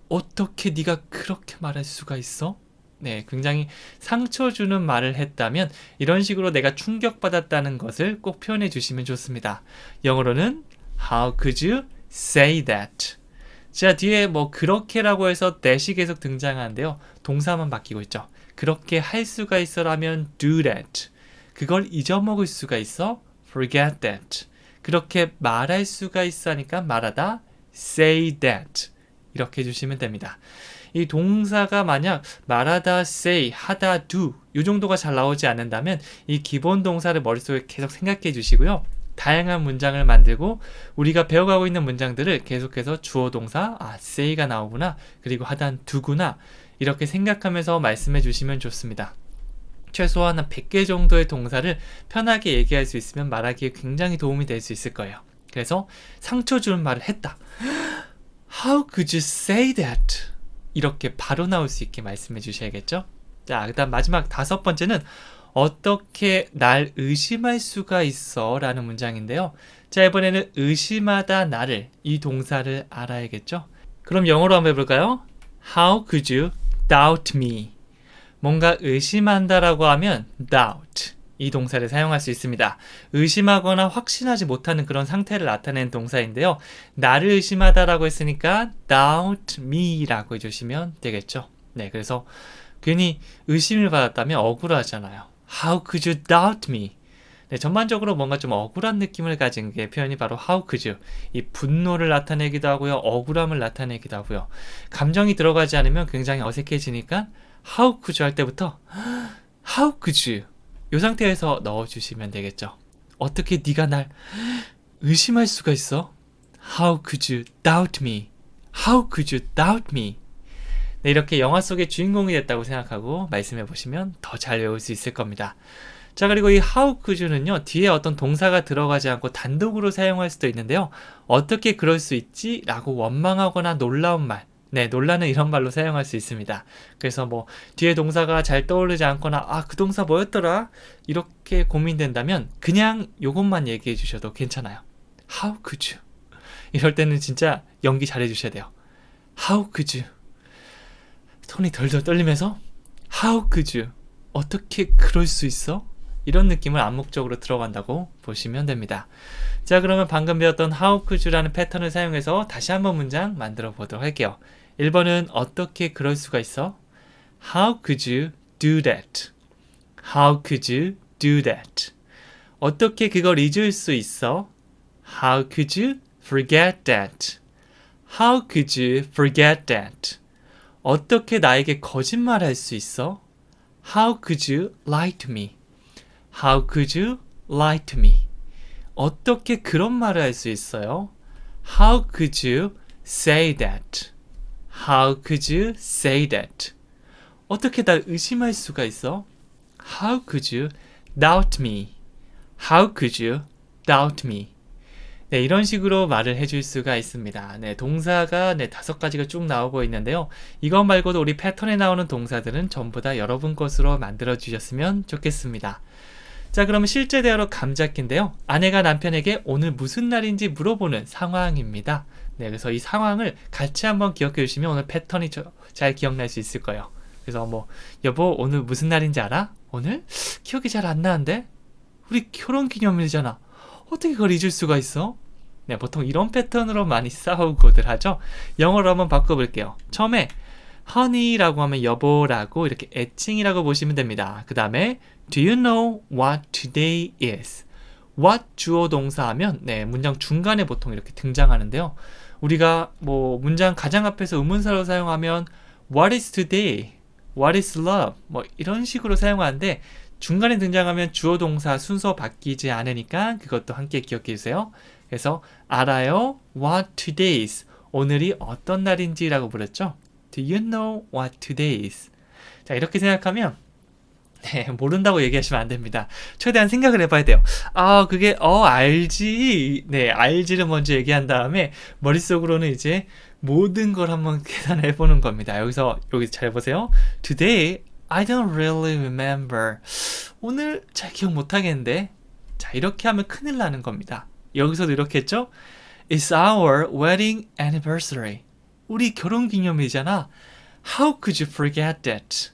어떻게 네가 그렇게 말할 수가 있어? 네, 굉장히 상처 주는 말을 했다면 이런 식으로 내가 충격받았다는 것을 꼭 표현해 주시면 좋습니다. 영어로는 How could you say that? 자, 뒤에 뭐 그렇게라고 해서 that이 계속 등장하는데요. 동사만 바뀌고 있죠. 그렇게 할 수가 있어라면 do that. 그걸 잊어먹을 수가 있어? forget that. 그렇게 말할 수가 있어 하니까 말하다 say that. 이렇게 해주시면 됩니다. 이 동사가 만약 말하다, say, 하다, do 이 정도가 잘 나오지 않는다면 이 기본 동사를 머릿속에 계속 생각해 주시고요. 다양한 문장을 만들고 우리가 배워가고 있는 문장들을 계속해서 주어 동사, say가 나오구나, 그리고 하다, do구나 이렇게 생각하면서 말씀해 주시면 좋습니다. 최소한 한 100개 정도의 동사를 편하게 얘기할 수 있으면 말하기에 굉장히 도움이 될 수 있을 거예요. 그래서 상처 주는 말을 했다. How could you say that? 이렇게 바로 나올 수 있게 말씀해 주셔야겠죠? 자, 그다음 마지막 5번째는 어떻게 날 의심할 수가 있어? 라는 문장인데요. 자, 이번에는 의심하다 나를, 이 동사를 알아야겠죠? 그럼 영어로 한번 해볼까요? How could you doubt me? 뭔가 의심한다라고 하면 doubt. 이 동사를 사용할 수 있습니다. 의심하거나 확신하지 못하는 그런 상태를 나타내는 동사인데요. 나를 의심하다라고 했으니까 doubt me라고 해주시면 되겠죠. 네, 그래서 괜히 의심을 받았다면 억울하잖아요. How could you doubt me? 네, 전반적으로 뭔가 좀 억울한 느낌을 가진 게 표현이 바로 how could you. 이 분노를 나타내기도 하고요. 억울함을 나타내기도 하고요. 감정이 들어가지 않으면 굉장히 어색해지니까 how could you 할 때부터 how could you 이 상태에서 넣어주시면 되겠죠. 어떻게 네가 날 의심할 수가 있어? How could you doubt me? How could you doubt me? 네, 이렇게 영화 속의 주인공이 됐다고 생각하고 말씀해 보시면 더 잘 외울 수 있을 겁니다. 자, 그리고 이 how could you는요, 뒤에 어떤 동사가 들어가지 않고 단독으로 사용할 수도 있는데요. 어떻게 그럴 수 있지? 라고 원망하거나 놀라운 말. 네, 놀라는 이런 말로 사용할 수 있습니다. 그래서 뭐 뒤에 동사가 잘 떠오르지 않거나 그 동사 뭐였더라? 이렇게 고민된다면 그냥 요것만 얘기해 주셔도 괜찮아요. How could you? 이럴 때는 진짜 연기 잘해 주셔야 돼요. How could you? 톤이 덜덜 떨리면서 How could you? 어떻게 그럴 수 있어? 이런 느낌을 암묵적으로 들어간다고 보시면 됩니다. 자, 그러면 방금 배웠던 How could you라는 패턴을 사용해서 다시 한번 문장 만들어 보도록 할게요. 1번은 어떻게 그럴 수가 있어? How could you do that? How could you do that? 어떻게 그걸 잊을 수 있어? How could you forget that? How could you forget that? 어떻게 나에게 거짓말할 수 있어? How could you lie to me? How could you lie to me? 어떻게 그런 말을 할 수 있어요? How could you say that? How could you say that? 어떻게 날 의심할 수가 있어? How could you doubt me? How could you doubt me? 네, 이런 식으로 말을 해줄 수가 있습니다. 네, 동사가 5가지가 쭉 나오고 있는데요. 이것 말고도 우리 패턴에 나오는 동사들은 전부 다 여러분 것으로 만들어 주셨으면 좋겠습니다. 자, 그러면 실제 대화로 감잡기인데요. 아내가 남편에게 오늘 무슨 날인지 물어보는 상황입니다. 네, 그래서 이 상황을 같이 한번 기억해 주시면 오늘 패턴이 잘 기억날 수 있을 거예요. 그래서 뭐 여보 오늘 무슨 날인지 알아? 오늘? 기억이 잘 안 나는데? 우리 결혼기념일이잖아. 어떻게 그걸 잊을 수가 있어? 네, 보통 이런 패턴으로 많이 싸우고들 하죠. 영어로 한번 바꿔볼게요. 처음에 honey라고 하면 여보라고 이렇게 애칭이라고 보시면 됩니다. 그 다음에 do you know what today is? what 주어 동사 하면 문장 중간에 보통 이렇게 등장하는데요. 우리가 뭐 문장 가장 앞에서 의문사로 사용하면 what is today? what is love? 뭐 이런 식으로 사용하는데 중간에 등장하면 주어 동사 순서 바뀌지 않으니까 그것도 함께 기억해 주세요. 그래서 알아요? what today is? 오늘이 어떤 날인지라고 물었죠. Do you know what today is? 자, 이렇게 생각하면 모른다고 얘기하시면 안 됩니다. 최대한 생각을 해봐야 돼요. 그게 알지. 네, 알지를 먼저 얘기한 다음에 머릿속으로는 이제 모든 걸 한번 계산해 보는 겁니다. 여기 잘 보세요. Today I don't really remember. 오늘 잘 기억 못 하겠는데. 자, 이렇게 하면 큰일 나는 겁니다. 여기서도 이렇게 했죠? It's our wedding anniversary. 우리 결혼기념일이잖아. How could you forget that?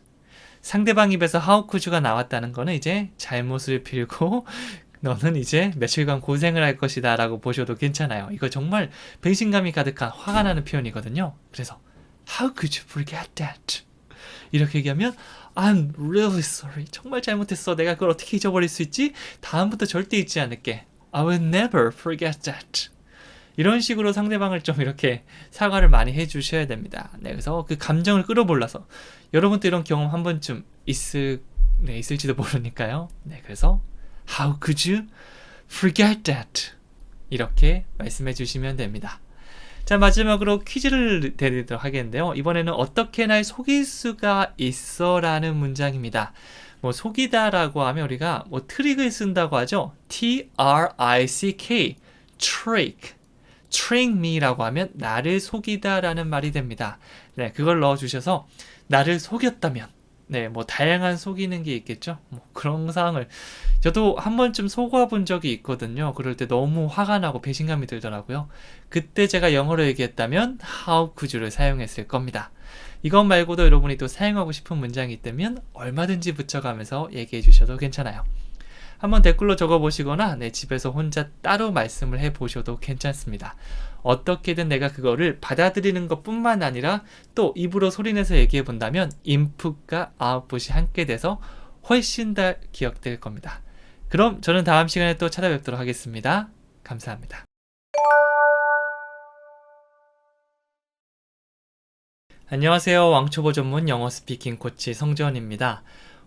상대방 입에서 how could you가 나왔다는 거는 이제 잘못을 빌고 너는 이제 며칠간 고생을 할 것이다 라고 보셔도 괜찮아요. 이거 정말 배신감이 가득한 화가 나는 표현이거든요. 그래서 How could you forget that? 이렇게 얘기하면 I'm really sorry. 정말 잘못했어. 내가 그걸 어떻게 잊어버릴 수 있지? 다음부터 절대 잊지 않을게. I will never forget that. 이런 식으로 상대방을 좀 이렇게 사과를 많이 해주셔야 됩니다. 네, 그래서 그 감정을 끌어올라서 여러분도 이런 경험 한 번쯤 있을지도 모르니까요. 네, 그래서 How could you forget that? 이렇게 말씀해 주시면 됩니다. 자, 마지막으로 퀴즈를 드리도록 하겠는데요. 이번에는 어떻게 날 속일 수가 있어? 라는 문장입니다. 뭐 속이다라고 하면 우리가 뭐 트릭을 쓴다고 하죠. T-R-I-C-K trick. trick me라고 하면 나를 속이다 라는 말이 됩니다. 네, 그걸 넣어주셔서 나를 속였다면 뭐 다양한 속이는 게 있겠죠. 뭐 그런 상황을 저도 한 번쯤 속아본 적이 있거든요. 그럴 때 너무 화가 나고 배신감이 들더라고요. 그때 제가 영어로 얘기했다면 how could you를 사용했을 겁니다. 이것 말고도 여러분이 또 사용하고 싶은 문장이 있다면 얼마든지 붙여가면서 얘기해 주셔도 괜찮아요. 한번 댓글로 적어보시거나 집에서 혼자 따로 말씀을 해보셔도 괜찮습니다. 어떻게든 내가 그거를 받아들이는 것뿐만 아니라 또 입으로 소리내서 얘기해 본다면 인풋과 아웃풋이 함께 돼서 훨씬 더 기억될 겁니다. 그럼 저는 다음 시간에 또 찾아뵙도록 하겠습니다. 감사합니다. 안녕하세요. 왕초보 전문 영어 스피킹 코치 성재원입니다.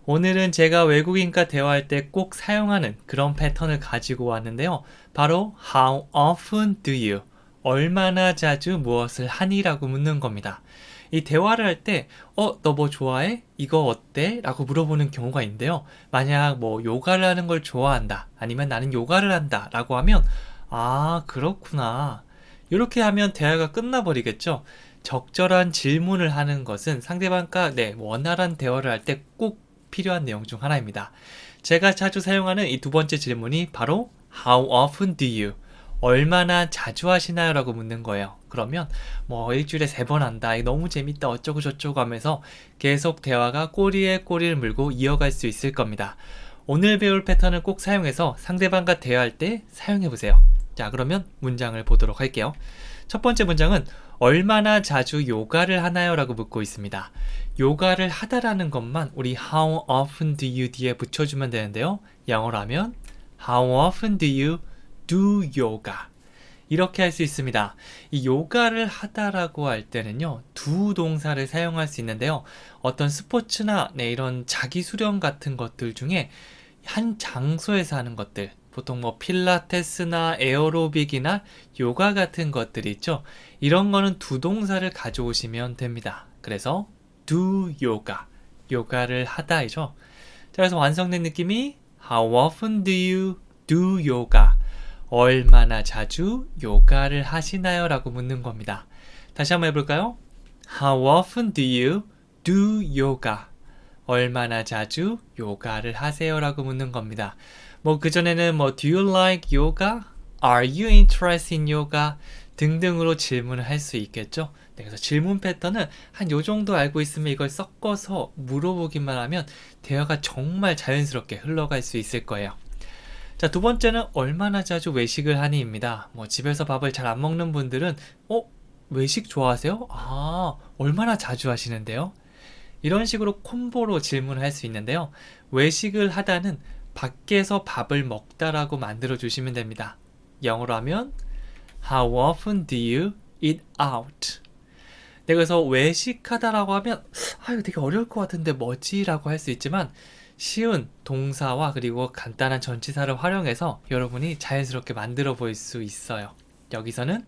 오늘은 제가 외국인과 대화할 때 꼭 사용하는 그런 패턴을 가지고 왔는데요. 바로 How often do you? 얼마나 자주 무엇을 하니? 라고 묻는 겁니다. 이 대화를 할 때, 너 뭐 좋아해? 이거 어때? 라고 물어보는 경우가 있는데요. 만약 뭐 요가를 하는 걸 좋아한다. 아니면 나는 요가를 한다. 라고 하면, 아, 그렇구나. 이렇게 하면 대화가 끝나버리겠죠. 적절한 질문을 하는 것은 상대방과 원활한 대화를 할 때 꼭 필요한 내용 중 하나입니다. 제가 자주 사용하는 이 두 번째 질문이 바로 How often do you? 얼마나 자주 하시나요? 라고 묻는 거예요. 그러면 뭐 일주일에 3번 한다. 이거 너무 재밌다. 어쩌고 저쩌고 하면서 계속 대화가 꼬리에 꼬리를 물고 이어갈 수 있을 겁니다. 오늘 배울 패턴을 꼭 사용해서 상대방과 대화할 때 사용해 보세요. 자, 그러면 문장을 보도록 할게요. 첫 번째 문장은 얼마나 자주 요가를 하나요? 라고 묻고 있습니다. 요가를 하다라는 것만 우리 How often do you 뒤에 붙여주면 되는데요. 영어로 하면 How often do you do yoga? 이렇게 할 수 있습니다. 이 요가를 하다라고 할 때는요, 두 동사를 사용할 수 있는데요. 어떤 스포츠나 이런 자기 수련 같은 것들 중에 한 장소에서 하는 것들, 보통 뭐 필라테스나 에어로빅이나 요가 같은 것들이 있죠. 이런 거는 두 동사를 가져오시면 됩니다. 그래서 do yoga, 요가를 하다이죠. 자, 그래서 완성된 느낌이 How often do you do yoga? 얼마나 자주 요가를 하시나요? 라고 묻는 겁니다. 다시 한번 해볼까요? How often do you do yoga? 얼마나 자주 요가를 하세요? 라고 묻는 겁니다. 뭐 그전에는 뭐 Do you like yoga? Are you interested in yoga? 등등으로 질문을 할 수 있겠죠. 그래서 질문 패턴은 한 요 정도 알고 있으면 이걸 섞어서 물어보기만 하면 대화가 정말 자연스럽게 흘러갈 수 있을 거예요. 자, 두 번째는 얼마나 자주 외식을 하니입니다. 뭐 집에서 밥을 잘 안 먹는 분들은 외식 좋아하세요? 아, 얼마나 자주 하시는데요? 이런 식으로 콤보로 질문을 할 수 있는데요. 외식을 하다는 밖에서 밥을 먹다라고 만들어 주시면 됩니다. 영어로 하면 How often do you eat out? 그래서 외식하다라고 하면 이거 되게 어려울 것 같은데 뭐지? 라고 할 수 있지만 쉬운 동사와 그리고 간단한 전치사를 활용해서 여러분이 자연스럽게 만들어 볼 수 있어요. 여기서는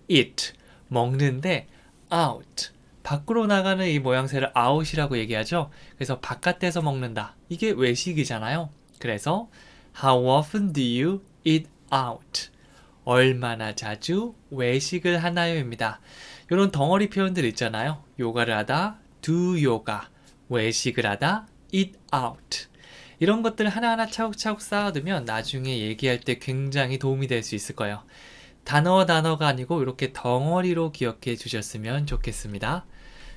eat, 먹는데 out, 밖으로 나가는 이 모양새를 out이라고 얘기하죠. 그래서 바깥에서 먹는다. 이게 외식이잖아요. 그래서 How often do you eat out? 얼마나 자주 외식을 하나요입니다. 이런 덩어리 표현들 있잖아요. 요가를 하다, do yoga, 외식을 하다, eat out. 이런 것들 하나하나 차곡차곡 쌓아두면 나중에 얘기할 때 굉장히 도움이 될 수 있을 거예요. 단어가 아니고 이렇게 덩어리로 기억해 주셨으면 좋겠습니다.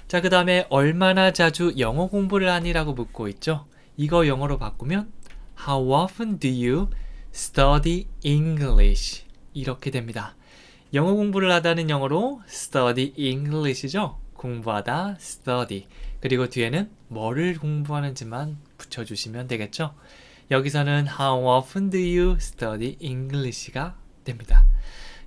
자, 그 다음에 얼마나 자주 영어 공부를 하니라고 묻고 있죠. 이거 영어로 바꾸면 How often do you study English? 이렇게 됩니다. 영어 공부를 하다는 영어로 study English죠. 공부하다 study. 그리고 뒤에는 뭐를 공부하는지만 붙여주시면 되겠죠. 여기서는 How often do you study English가 됩니다.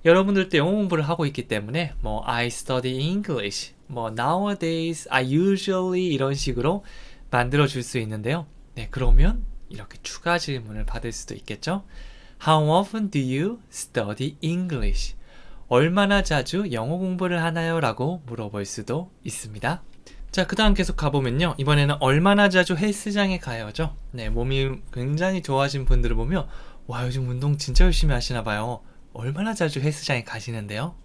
여러분들도 영어 공부를 하고 있기 때문에 뭐 I study English, 뭐 nowadays, I usually 이런 식으로 만들어 줄 수 있는데요. 그러면 이렇게 추가 질문을 받을 수도 있겠죠. How often do you study English? 얼마나 자주 영어 공부를 하나요? 라고 물어볼 수도 있습니다. 자, 그 다음 계속 가보면요. 이번에는 얼마나 자주 헬스장에 가요죠. 몸이 굉장히 좋아진 분들을 보면 와, 요즘 운동 진짜 열심히 하시나 봐요. 얼마나 자주 헬스장에 가시는데요?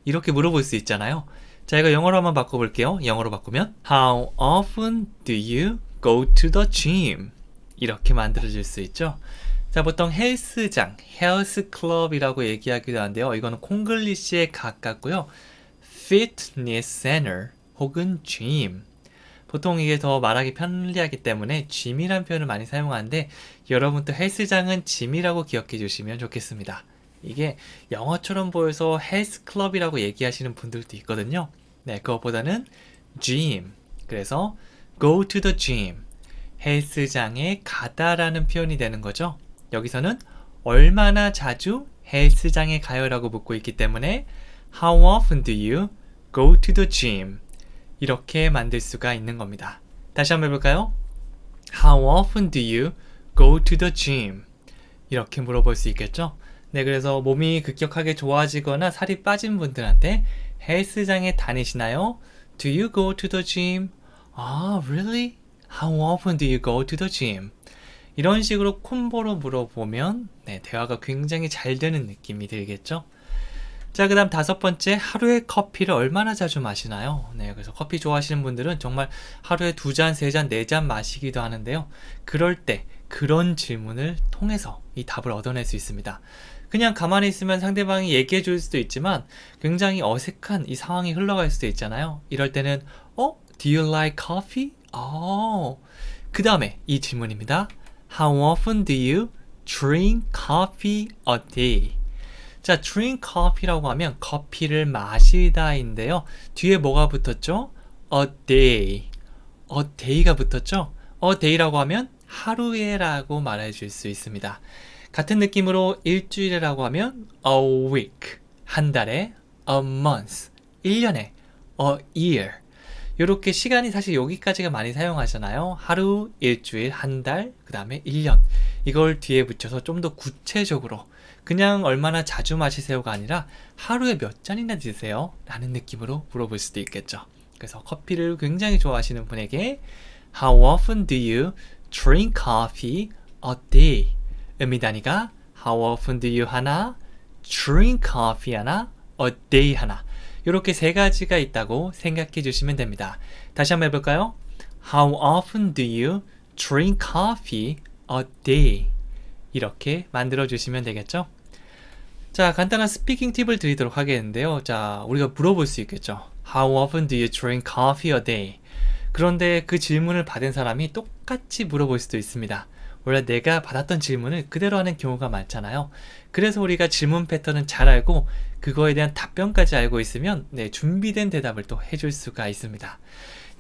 이렇게 물어볼 수 있잖아요. 자, 이거 영어로 한번 바꿔볼게요. 영어로 바꾸면 How often do you go to the gym? 이렇게 만들어줄 수 있죠. 자, 보통 헬스장, 헬스클럽이라고 얘기하기도 하는데요. 이거는 콩글리시에 가깝고요. Fitness Center 혹은 gym. 보통 이게 더 말하기 편리하기 때문에 gym이라는 표현을 많이 사용하는데 여러분도 헬스장은 gym이라고 기억해 주시면 좋겠습니다. 이게 영어처럼 보여서 헬스클럽이라고 얘기하시는 분들도 있거든요. 그것보다는 gym. 그래서 go to the gym. 헬스장에 가다라는 표현이 되는 거죠. 여기서는 얼마나 자주 헬스장에 가요? 라고 묻고 있기 때문에 How often do you go to the gym? 이렇게 만들 수가 있는 겁니다. 다시 한번 해볼까요? How How often do you go to the gym? 이렇게 물어볼 수 있겠죠? 네, 그래서 몸이 급격하게 좋아지거나 살이 빠진 분들한테 헬스장에 다니시나요? Do you go to the gym? 아, really? How often do you go to the gym? 이런 식으로 콤보로 물어보면 네, 대화가 굉장히 잘 되는 느낌이 들겠죠? 자, 그 다음 5번째, 하루에 커피를 얼마나 자주 마시나요? 네, 그래서 커피 좋아하시는 분들은 정말 하루에 2잔, 3잔, 4잔 마시기도 하는데요. 그럴 때 그런 질문을 통해서 이 답을 얻어낼 수 있습니다. 그냥 가만히 있으면 상대방이 얘기해 줄 수도 있지만 굉장히 어색한 이 상황이 흘러갈 수도 있잖아요. 이럴 때는 Do you like coffee? 그 다음에 이 질문입니다. How often do you drink coffee a day? 자, drink coffee라고 하면 커피를 마시다인데요. 뒤에 뭐가 붙었죠? A day. A day가 붙었죠? A day라고 하면 하루에라고 말해줄 수 있습니다. 같은 느낌으로 일주일이라고 하면 a week, 한 달에 a month, 1년에 a year. 이렇게 시간이 사실 여기까지가 많이 사용하잖아요. 하루, 일주일, 한 달, 그 다음에 1년. 이걸 뒤에 붙여서 좀 더 구체적으로 그냥 얼마나 자주 마시세요가 아니라 하루에 몇 잔이나 드세요? 라는 느낌으로 물어볼 수도 있겠죠. 그래서 커피를 굉장히 좋아하시는 분에게 How often do you drink coffee a day? 음미 단위가 How often do you 하나, drink coffee 하나, a day 하나. 이렇게 3가지가 있다고 생각해 주시면 됩니다. 다시 한번 해볼까요? How often do you drink coffee a day? 이렇게 만들어 주시면 되겠죠? 자, 간단한 스피킹 팁을 드리도록 하겠는데요. 자, 우리가 물어볼 수 있겠죠. How often do you drink coffee a day? 그런데 그 질문을 받은 사람이 똑같이 물어볼 수도 있습니다. 원래 내가 받았던 질문을 그대로 하는 경우가 많잖아요. 그래서 우리가 질문 패턴은 잘 알고 그거에 대한 답변까지 알고 있으면 네, 준비된 대답을 또 해줄 수가 있습니다.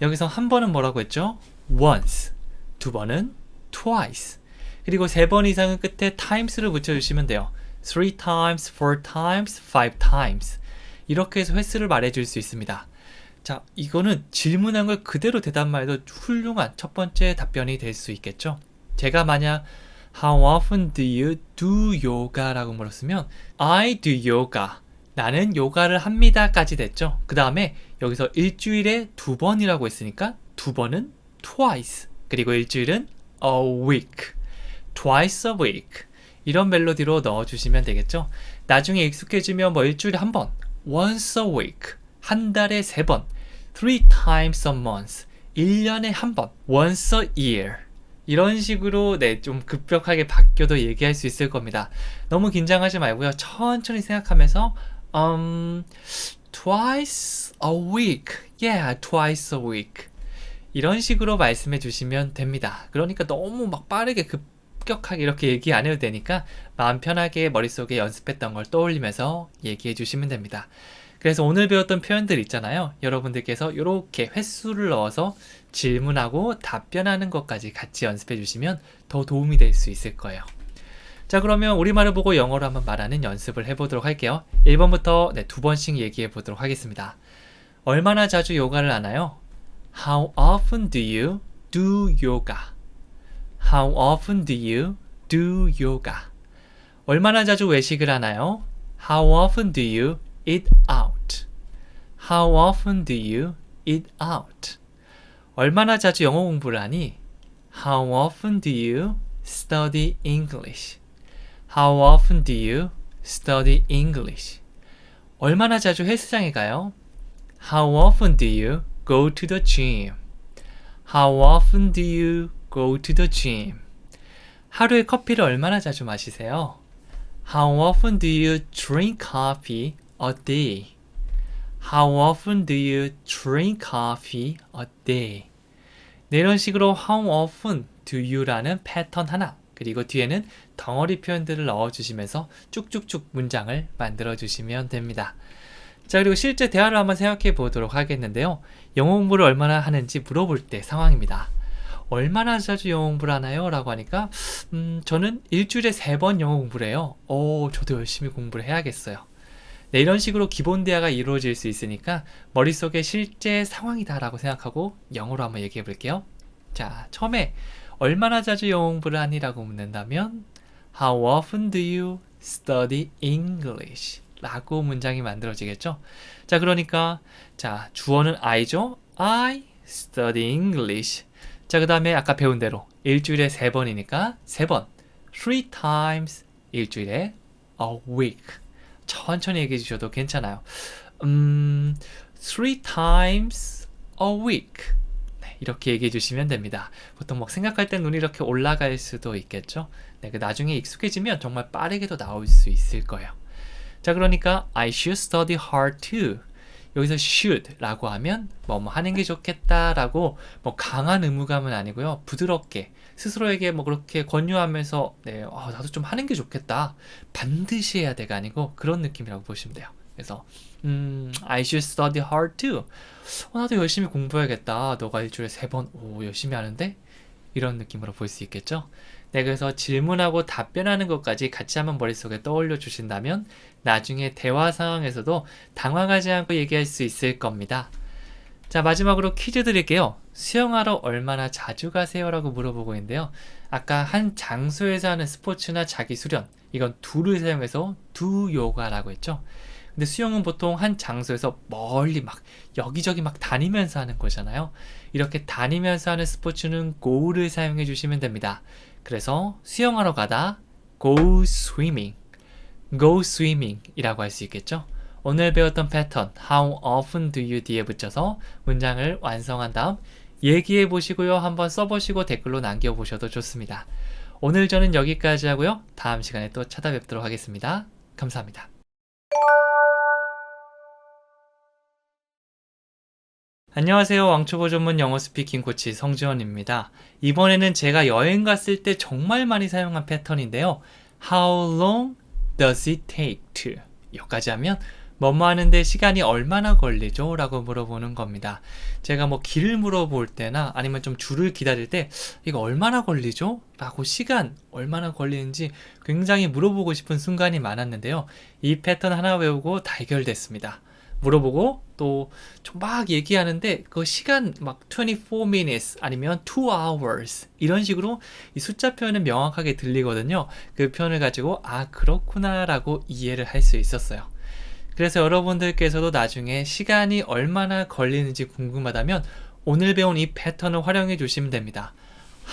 여기서 한 번은 뭐라고 했죠? once, 2번은 twice, 그리고 3번 이상은 끝에 times를 붙여주시면 돼요. 3 times, 4 times, 5 times 이렇게 해서 횟수를 말해줄 수 있습니다. 자, 이거는 질문한 걸 그대로 대답만 해도 훌륭한 첫 번째 답변이 될 수 있겠죠. 제가 만약 How often do you do yoga? 라고 물었으면 I do yoga. 나는 요가를 합니다 까지 됐죠. 그 다음에 여기서 일주일에 2번이라고 했으니까 2번은 twice, 그리고 일주일은 a week, twice a week 이런 멜로디로 넣어주시면 되겠죠. 나중에 익숙해지면 뭐 일주일에 한 번, once a week, 한 달에 3번, 3 times a month, 1년에 한 번, once a year 이런 식으로 네, 좀 급격하게 바뀌어도 얘기할 수 있을 겁니다. 너무 긴장하지 말고요. 천천히 생각하면서 twice a week, yeah, twice a week 이런 식으로 말씀해 주시면 됩니다. 그러니까 너무 막 빠르게 급격하게 이렇게 얘기 안 해도 되니까 마음 편하게 머릿속에 연습했던 걸 떠올리면서 얘기해 주시면 됩니다. 그래서 오늘 배웠던 표현들 있잖아요. 여러분들께서 이렇게 횟수를 넣어서 질문하고 답변하는 것까지 같이 연습해 주시면 더 도움이 될 수 있을 거예요. 자, 그러면 우리말을 보고 영어로 한번 말하는 연습을 해보도록 할게요. 1번부터 2번씩 얘기해 보도록 하겠습니다. 얼마나 자주 요가를 하나요? How often do you do yoga? How often do you do yoga? 얼마나 자주 외식을 하나요? How often do you eat out? How often do you eat out? 얼마나 자주 영어 공부를 하니? How often do you study English? How often do you study English? 얼마나 자주 헬스장에 가요? How often do you go to the gym? How often do you go to the gym? 하루에 커피를 얼마나 자주 마시세요? How often do you drink coffee a day? How often do you drink coffee a day? 네, 이런 식으로 how often do you라는 패턴 하나, 그리고 뒤에는 덩어리 표현들을 넣어주시면서 쭉쭉쭉 문장을 만들어주시면 됩니다. 자, 그리고 실제 대화를 한번 생각해 보도록 하겠는데요. 영어 공부를 얼마나 하는지 물어볼 때 상황입니다. 얼마나 자주 영어 공부를 하나요? 라고 하니까 저는 일주일에 3번 영어 공부를 해요. 저도 열심히 공부를 해야겠어요. 네, 이런 식으로 기본 대화가 이루어질 수 있으니까 머릿속에 실제 상황이다 라고 생각하고 영어로 한번 얘기해 볼게요. 자, 처음에 얼마나 자주 영어 공부를 하니? 라고 묻는다면 How often do you study English? 라고 문장이 만들어지겠죠. 자, 그러니까 자, 주어는 I죠. I study English. 자, 그 다음에 아까 배운 대로 일주일에 3번이니까 3번 3 times 일주일에 a week. 천천히 얘기해 주셔도 괜찮아요. 3 times a week. 네, 이렇게 얘기해 주시면 됩니다. 보통 막 생각할 때 눈이 이렇게 올라갈 수도 있겠죠. 네, 그 나중에 익숙해지면 정말 빠르게도 나올 수 있을 거예요. 자, 그러니까 I should study hard too. 여기서 should 라고 하면 뭐 하는 게 좋겠다 라고 뭐 강한 의무감은 아니고요. 부드럽게 스스로에게 뭐 그렇게 권유하면서 네, 나도 좀 하는 게 좋겠다. 반드시 해야 돼가 아니고 그런 느낌이라고 보시면 돼요. 그래서 I should study hard too. 나도 열심히 공부해야겠다. 너가 일주일에 3번 열심히 하는데? 이런 느낌으로 볼 수 있겠죠. 네, 그래서 질문하고 답변하는 것까지 같이 한번 머릿속에 떠올려 주신다면 나중에 대화 상황에서도 당황하지 않고 얘기할 수 있을 겁니다. 자, 마지막으로 퀴즈 드릴게요. 수영하러 얼마나 자주 가세요? 라고 물어보고 있는데요. 아까 한 장소에서 하는 스포츠나 자기 수련, 이건 do를 사용해서 do yoga라고 했죠. 근데 수영은 보통 한 장소에서 멀리 막 여기저기 막 다니면서 하는 거잖아요. 이렇게 다니면서 하는 스포츠는 go를 사용해 주시면 됩니다. 그래서 수영하러 가다 go swimming, go swimming 이라고 할 수 있겠죠. 오늘 배웠던 패턴 how often do you 뒤에 붙여서 문장을 완성한 다음 얘기해 보시고요. 한번 써보시고 댓글로 남겨보셔도 좋습니다. 오늘 저는 여기까지 하고요. 다음 시간에 또 찾아뵙도록 하겠습니다. 감사합니다. 안녕하세요. 왕초보 전문 영어 스피킹 코치 성지원입니다. 이번에는 제가 여행 갔을 때 정말 많이 사용한 패턴인데요. How long does it take to? 여기까지 하면 뭐뭐 하는데 시간이 얼마나 걸리죠? 라고 물어보는 겁니다. 제가 뭐 길을 물어볼 때나 아니면 좀 줄을 기다릴 때 이거 얼마나 걸리죠? 라고 시간 얼마나 걸리는지 굉장히 물어보고 싶은 순간이 많았는데요. 이 패턴 하나 외우고 다 해결됐습니다. 물어보고 또 막 얘기하는데 그 시간 막 24 minutes 아니면 2 hours 이런 식으로 이 숫자 표현은 명확하게 들리거든요. 그 표현을 가지고 그렇구나 라고 이해를 할 수 있었어요. 그래서 여러분들께서도 나중에 시간이 얼마나 걸리는지 궁금하다면 오늘 배운 이 패턴을 활용해 주시면 됩니다.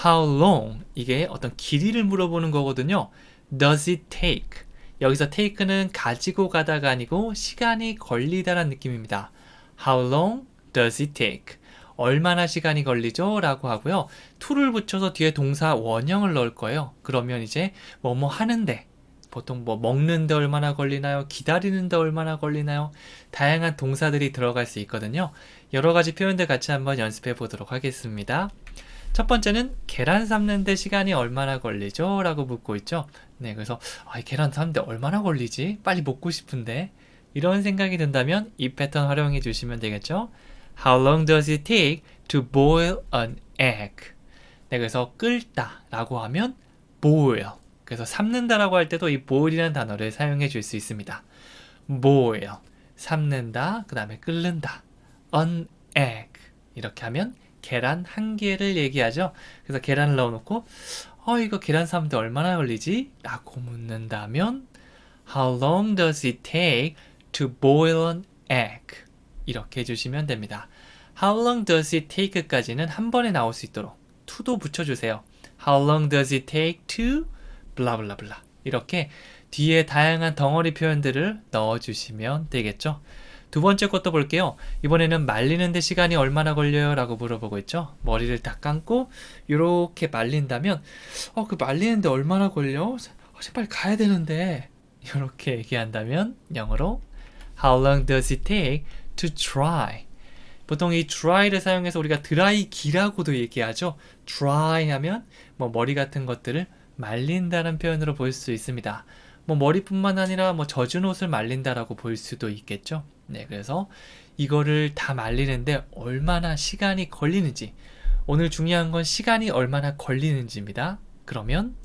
How long 이게 어떤 길이를 물어보는 거거든요. Does it take 여기서 take는 가지고 가다가 아니고 시간이 걸리다라는 느낌입니다. How long does it take? 얼마나 시간이 걸리죠? 라고 하고요. to를 붙여서 뒤에 동사 원형을 넣을 거예요. 그러면 이제 뭐뭐 하는데 보통 뭐 먹는데 얼마나 걸리나요? 기다리는데 얼마나 걸리나요? 다양한 동사들이 들어갈 수 있거든요. 여러 가지 표현들 같이 한번 연습해 보도록 하겠습니다. 첫 번째는 계란 삶는데 시간이 얼마나 걸리죠? 라고 묻고 있죠. 네, 그래서 계란 삶는데 얼마나 걸리지? 빨리 먹고 싶은데 이런 생각이 든다면 이 패턴 활용해 주시면 되겠죠. How long does it take to boil an egg? 네, 그래서 끓다 라고 하면 boil 그래서 삶는다 라고 할 때도 이 boil이라는 단어를 사용해 줄 수 있습니다. boil 삶는다 그 다음에 끓는다 an egg 이렇게 하면 계란 한 개를 얘기하죠. 그래서 계란을 넣어놓고 이거 계란 삶는데 얼마나 걸리지? 라고 묻는다면 How long does it take to boil an egg? 이렇게 해주시면 됩니다. How long does it take까지는 한 번에 나올 수 있도록 to도 붙여주세요. How long does it take to 블라블라블라 이렇게 뒤에 다양한 덩어리 표현들을 넣어주시면 되겠죠. 두 번째 것도 볼게요. 이번에는 말리는데 시간이 얼마나 걸려요? 라고 물어보고 있죠. 머리를 다 감고 이렇게 말린다면 그 말리는데 얼마나 걸려? 빨리 가야 되는데 이렇게 얘기한다면 영어로 How long does it take to dry? 보통 이 dry를 사용해서 우리가 드라이기라고도 얘기하죠. dry 하면 뭐 머리 같은 것들을 말린다는 표현으로 볼 수 있습니다. 뭐 머리뿐만 아니라 뭐 젖은 옷을 말린다라고 볼 수도 있겠죠. 네, 그래서 이거를 다 말리는데 얼마나 시간이 걸리는지 오늘 중요한 건 시간이 얼마나 걸리는지입니다. 그러면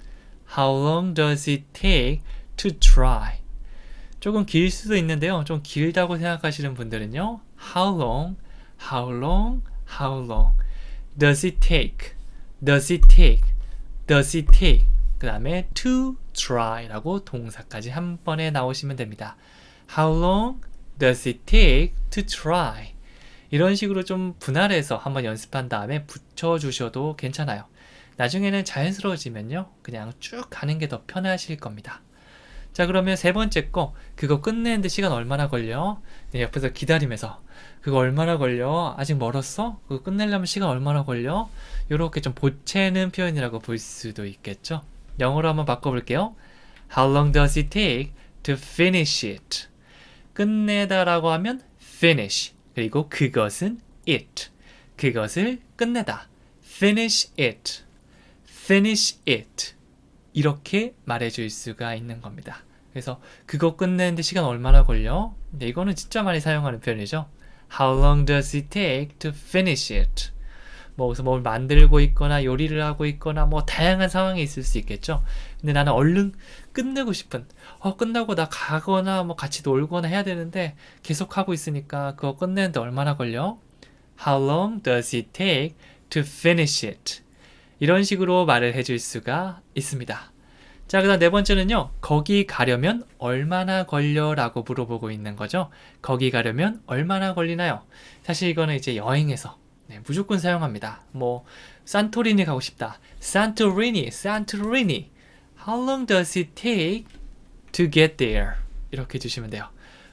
How long does it take to dry? 조금 길 수도 있는데요. 좀 길다고 생각하시는 분들은요. How long, how long, how long does it take? Does it take? does it take? 그 다음에 to try라고 동사까지 한 번에 나오시면 됩니다. How long does it take to try? 이런 식으로 좀 분할해서 한번 연습한 다음에 붙여주셔도 괜찮아요. 나중에는 자연스러워지면요. 그냥 쭉 가는 게 더 편하실 겁니다. 자, 그러면 세 번째 거, 그거 끝내는데 시간 얼마나 걸려? 네, 옆에서 기다리면서 그거 얼마나 걸려? 아직 멀었어? 그거 끝내려면 시간 얼마나 걸려? 이렇게 좀 보채는 표현이라고 볼 수도 있겠죠. 영어로 한번 바꿔볼게요. How long does it take to finish it? 끝내다라고 하면 finish, 그리고 그것은 it, 그것을 끝내다. finish it, finish it. 이렇게 말해줄 수가 있는 겁니다. 그래서 그거 끝내는데 시간 얼마나 걸려? 네, 이거는 진짜 많이 사용하는 표현이죠. How long does it take to finish it? 뭐 무슨 뭘 만들고 있거나 요리를 하고 있거나 뭐 다양한 상황이 있을 수 있겠죠. 근데 나는 얼른 끝내고 싶은, 끝나고 나 가거나 뭐 같이 놀거나 해야 되는데 계속 하고 있으니까 그거 끝내는데 얼마나 걸려? How long does it take to finish it? 이런 식으로 말을 해줄 수가 있습니다. 자, 그 다음 네 번째는요. 거기 가려면 얼마나 걸려? 라고 물어보고 있는 거죠. 거기 가려면 얼마나 걸리나요? 사실 이거는 이제 여행에서 무조건 사용합니다. 뭐 산토리니 가고 싶다. 산토리니. How long does it take to get there? 이렇게 주시면 돼요.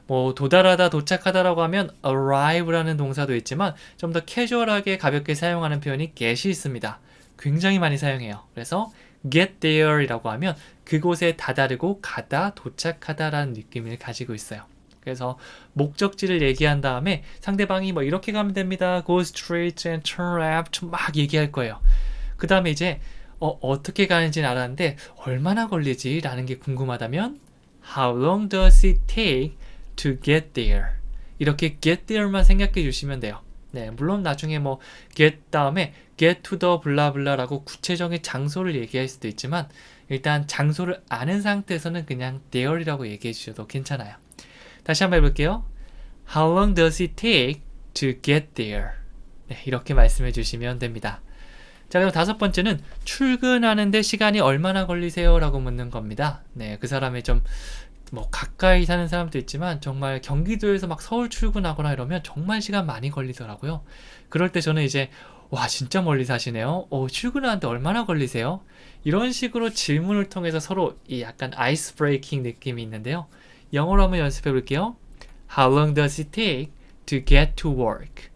뭐 도달하다, 도착하다라고 하면 arrive라는 동사도 있지만 좀 더 캐주얼하게 가볍게 사용하는 표현이 get이 있습니다. 굉장히 많이 사용해요. 그래서 get there 이라고 하면 그곳에 다다르고 가다, 도착하다라는 느낌을 가지고 있어요. 그래서 목적지를 얘기한 다음에 상대방이 뭐 이렇게 가면 됩니다. Go straight and turn left 막 얘기할 거예요. 그 다음에 이제 어떻게 가는지는 알았는데 얼마나 걸리지? 라는 게 궁금하다면 How long does it take to get there? 이렇게 get there만 생각해 주시면 돼요. 네, 물론 나중에 뭐 get 다음에 get to the 블라블라라고 구체적인 장소를 얘기할 수도 있지만 일단 장소를 아는 상태에서는 그냥 there이라고 얘기해 주셔도 괜찮아요. 다시 한번 해볼게요. How long does it take to get there? 네, 이렇게 말씀해 주시면 됩니다. 자, 그럼 다섯 번째는 출근하는데 시간이 얼마나 걸리세요? 라고 묻는 겁니다. 네, 그 사람이 좀 뭐 가까이 사는 사람도 있지만 정말 경기도에서 막 서울 출근하거나 이러면 정말 시간 많이 걸리더라고요. 그럴 때 저는 이제 와, 진짜 멀리 사시네요. 출근하는데 얼마나 걸리세요? 이런 식으로 질문을 통해서 서로 이 약간 아이스 브레이킹 느낌이 있는데요. 영어로 한번 연습해 볼게요. How long does it take to get to work?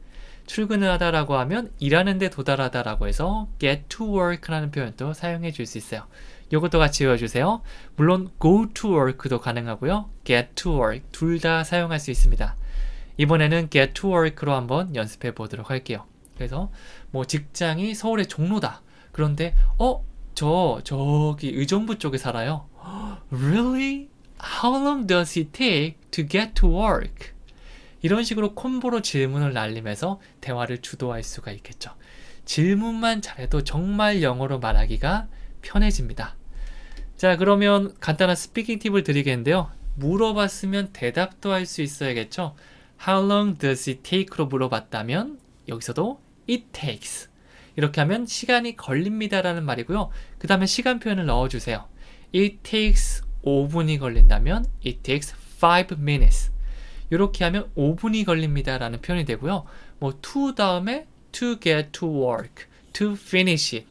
출근을 하다라고 하면 일하는데 도달하다라고 해서 get to work라는 표현도 사용해 줄 수 있어요. 이것도 같이 외워주세요. 물론 go to work도 가능하고요. get to work 둘 다 사용할 수 있습니다. 이번에는 get to work로 한번 연습해 보도록 할게요. 그래서 뭐 직장이 서울의 종로다. 그런데 저기 의정부 쪽에 살아요. Really? How long does it take to get to work? 이런 식으로 콤보로 질문을 날리면서 대화를 주도할 수가 있겠죠. 질문만 잘해도 정말 영어로 말하기가 편해집니다. 자, 그러면 간단한 스피킹 팁을 드리겠는데요. 물어봤으면 대답도 할 수 있어야겠죠. How long does it take로 물어봤다면 여기서도 it takes. 이렇게 하면 시간이 걸립니다 라는 말이고요. 그 다음에 시간 표현을 넣어주세요. It takes 5분이 걸린다면 it takes 5 minutes. 이렇게 하면 5분이 걸립니다 라는 표현이 되고요. 뭐 to 다음에 to get to work, to finish it.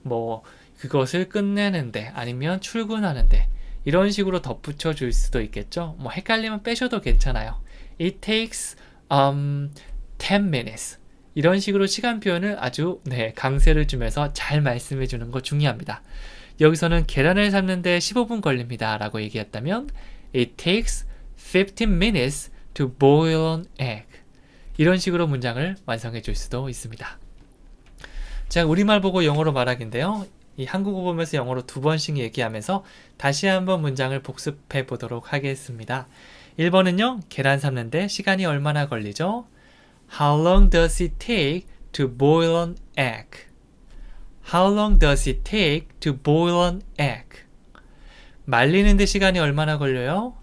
뭐 그것을 끝내는데 아니면 출근하는데 이런 식으로 덧붙여 줄 수도 있겠죠. 뭐 헷갈리면 빼셔도 괜찮아요. It takes 10 minutes. 이런 식으로 시간 표현을 아주 강세를 주면서 잘 말씀해 주는 거 중요합니다. 여기서는 계란을 삶는데 15분 걸립니다 라고 얘기했다면 It takes 15 minutes to boil an egg. 이런 식으로 문장을 완성해 줄 수도 있습니다. 자, 우리말 보고 영어로 말하기인데요. 이 한국어 보면서 영어로 두 번씩 얘기하면서 다시 한번 문장을 복습해 보도록 하겠습니다. 1번은요. 계란 삶는데 시간이 얼마나 걸리죠? How long does it take to boil an egg? How long does it take to boil an egg? 말리는데 시간이 얼마나 걸려요?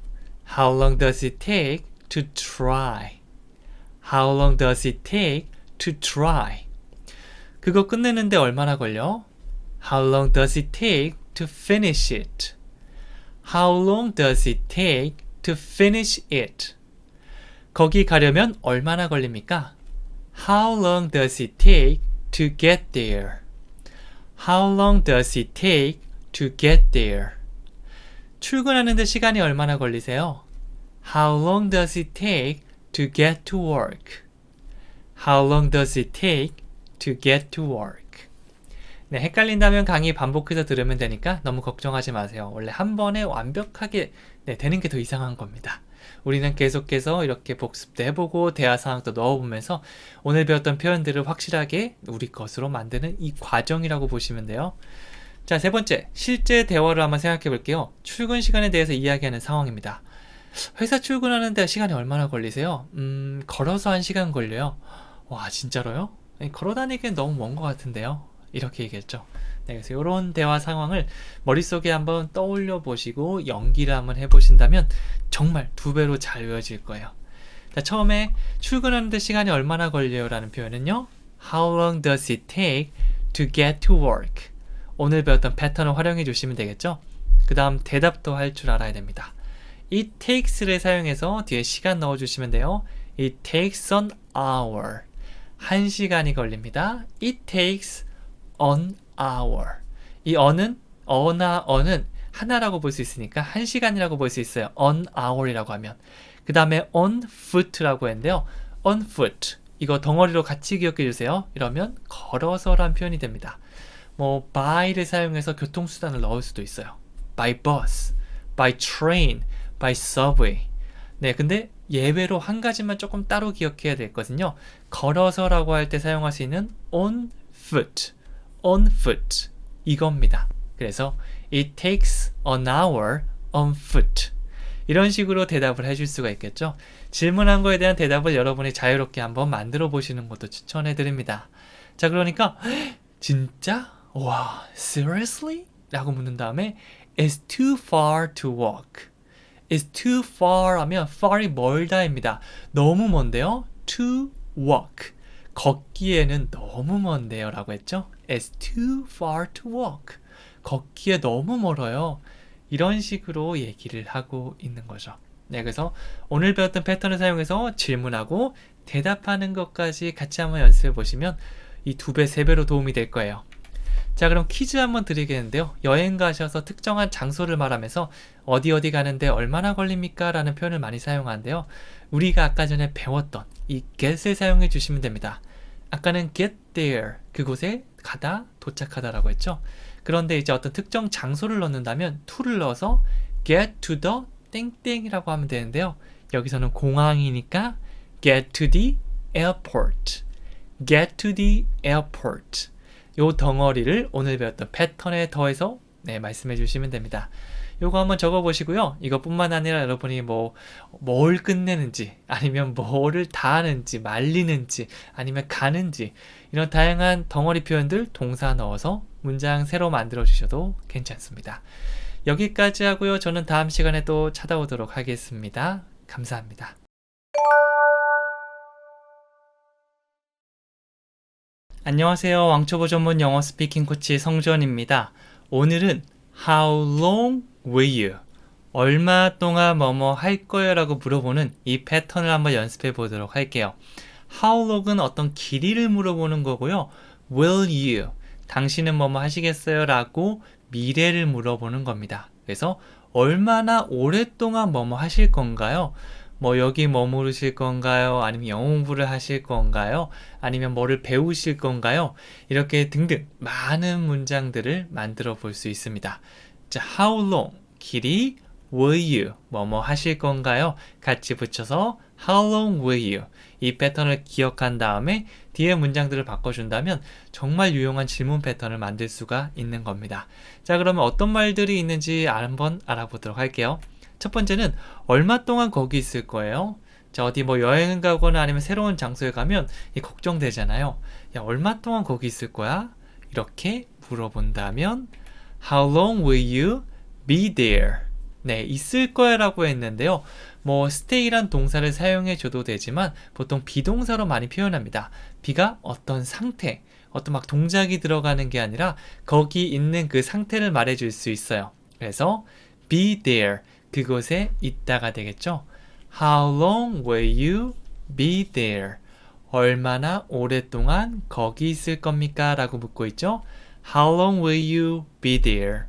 How long does it take to try? How long does it take to try? 그거 끝내는데 얼마나 걸려? How long does it take to finish it? How long does it take to finish it? 거기 가려면 얼마나 걸립니까? How long does it take to get there? How long does it take to get there? 출근하는데 시간이 얼마나 걸리세요? How long does it take to get to work? How long does it take to get to work? 네, 헷갈린다면 강의 반복해서 들으면 되니까 너무 걱정하지 마세요. 원래 한 번에 완벽하게 되는 게 더 이상한 겁니다. 우리는 계속해서 이렇게 복습도 해보고 대화 상황도 넣어보면서 오늘 배웠던 표현들을 확실하게 우리 것으로 만드는 이 과정이라고 보시면 돼요. 자, 세 번째, 실제 대화를 한번 생각해 볼게요. 출근 시간에 대해서 이야기하는 상황입니다. 회사 출근하는데 시간이 얼마나 걸리세요? 걸어서 1시간 걸려요. 와, 진짜로요? 걸어 다니기엔 너무 먼 것 같은데요? 이렇게 얘기했죠. 네, 그래서 이런 대화 상황을 머릿속에 한번 떠올려 보시고 연기를 한번 해보신다면 정말 2배로 잘 외워질 거예요. 자, 처음에 출근하는데 시간이 얼마나 걸려요? 라는 표현은요. How long does it take to get to work? 오늘 배웠던 패턴을 활용해 주시면 되겠죠. 그 다음 대답도 할 줄 알아야 됩니다. It takes를 사용해서 뒤에 시간 넣어주시면 돼요. It takes an hour. 1시간이 걸립니다. It takes an hour. 이 어는 하나라고 볼 수 있으니까 1시간이라고 볼 수 있어요. an hour이라고 하면. 그 다음에 on foot라고 했는데요. on foot. 이거 덩어리로 같이 기억해 주세요. 이러면 걸어서란 표현이 됩니다. 뭐 by를 사용해서 교통수단을 넣을 수도 있어요. by bus, by train, by subway. 네, 근데 예외로 한 가지만 조금 따로 기억해야 되거든요. 걸어서라고 할 때 사용할 수 있는 on foot, on foot 이겁니다. 그래서 it takes an hour on foot. 이런 식으로 대답을 해줄 수가 있겠죠. 질문한 거에 대한 대답을 여러분이 자유롭게 한번 만들어 보시는 것도 추천해 드립니다. 자, 그러니까 진짜? 와, seriously? 라고 묻는 다음에 It's too far to walk. It's too far 하면 far이 멀다입니다. 너무 먼데요. To walk. 걷기에는 너무 먼데요 라고 했죠. It's too far to walk. 걷기에 너무 멀어요. 이런 식으로 얘기를 하고 있는 거죠. 네, 그래서 오늘 배웠던 패턴을 사용해서 질문하고 대답하는 것까지 같이 한번 연습해 보시면 이 2배, 3배로 도움이 될 거예요. 자, 그럼 퀴즈 한번 드리겠는데요. 여행 가셔서 특정한 장소를 말하면서 어디 가는데 얼마나 걸립니까? 라는 표현을 많이 사용하는데요. 우리가 아까 전에 배웠던 이 get을 사용해 주시면 됩니다. 아까는 get there, 그곳에 가다, 도착하다 라고 했죠. 그런데 이제 어떤 특정 장소를 넣는다면 to를 넣어서 get to the 땡땡이라고 하면 되는데요. 여기서는 공항이니까 get to the airport, get to the airport. 요 덩어리를 오늘 배웠던 패턴에 더해서 말씀해 주시면 됩니다. 요거 한번 적어 보시고요. 이것뿐만 아니라 여러분이 뭘 끝내는지, 아니면 뭐를 다 하는지, 말리는지, 아니면 가는지, 이런 다양한 덩어리 표현들 동사 넣어서 문장 새로 만들어 주셔도 괜찮습니다. 여기까지 하고요. 저는 다음 시간에 또 찾아오도록 하겠습니다. 감사합니다. 안녕하세요. 왕초보 전문 영어 스피킹 코치 성주원입니다. 오늘은 How long will you? 얼마 동안 뭐뭐 할 거예요? 라고 물어보는 이 패턴을 한번 연습해 보도록 할게요. How long은 어떤 길이를 물어보는 거고요. Will you? 당신은 뭐뭐 하시겠어요? 라고 미래를 물어보는 겁니다. 그래서 얼마나 오랫동안 뭐뭐 하실 건가요? 여기 머무르실 건가요? 아니면 영어 공부를 하실 건가요? 아니면 뭐를 배우실 건가요? 이렇게 등등 많은 문장들을 만들어 볼 수 있습니다. 자, how long, 길이, will you, 뭐뭐 하실 건가요? 같이 붙여서 how long will you? 이 패턴을 기억한 다음에 뒤에 문장들을 바꿔준다면 정말 유용한 질문 패턴을 만들 수가 있는 겁니다. 자, 그러면 어떤 말들이 있는지 한번 알아보도록 할게요. 첫 번째는 얼마 동안 거기 있을 거예요? 자, 어디 여행을 가거나 아니면 새로운 장소에 가면 걱정되잖아요. 야, 얼마 동안 거기 있을 거야? 이렇게 물어본다면 How long will you be there? 네, 있을 거야 라고 했는데요. stay란 동사를 사용해 줘도 되지만 보통 비동사로 많이 표현합니다. be가 어떤 상태, 어떤 막 동작이 들어가는 게 아니라 거기 있는 그 상태를 말해줄 수 있어요. 그래서 be there, 그곳에 있다가 되겠죠. How long will you be there? 얼마나 오랫동안 거기 있을 겁니까? 라고 묻고 있죠. How long will you be there?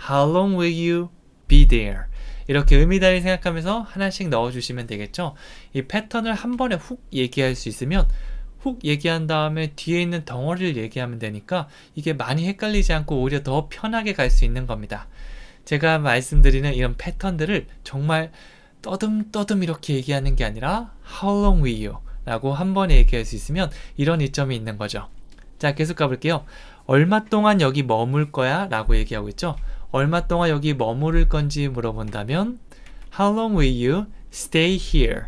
How long will you be there? 이렇게 의미다를 생각하면서 하나씩 넣어주시면 되겠죠. 이 패턴을 한 번에 훅 얘기할 수 있으면 훅 얘기한 다음에 뒤에 있는 덩어리를 얘기하면 되니까 이게 많이 헷갈리지 않고 오히려 더 편하게 갈 수 있는 겁니다. 제가 말씀드리는 이런 패턴들을 정말 떠듬떠듬 이렇게 얘기하는 게 아니라 How long will you? 라고 한 번에 얘기할 수 있으면 이런 이점이 있는 거죠. 자, 계속 가볼게요. 얼마 동안 여기 머물 거야? 라고 얘기하고 있죠. 얼마 동안 여기 머무를 건지 물어본다면 How long will you stay here?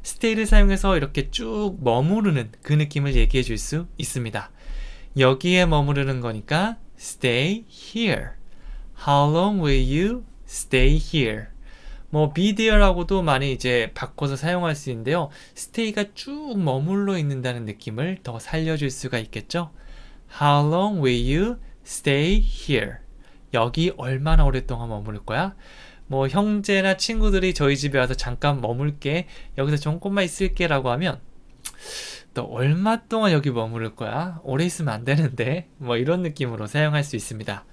stay를 사용해서 이렇게 쭉 머무르는 그 느낌을 얘기해 줄 수 있습니다. 여기에 머무르는 거니까 stay here. How long will you stay here? 뭐 be there라고도 많이 이제 바꿔서 사용할 수 있는데요. stay가 쭉 머물러 있는다는 느낌을 더 살려줄 수가 있겠죠. How long will you stay here? 여기 얼마나 오랫동안 머무를 거야? 뭐 형제나 친구들이 저희 집에 와서 잠깐 머물게, 여기서 조금만 있을게 라고 하면 너 얼마 동안 여기 머무를 거야? 오래 있으면 안 되는데, 뭐 이런 느낌으로 사용할 수 있습니다.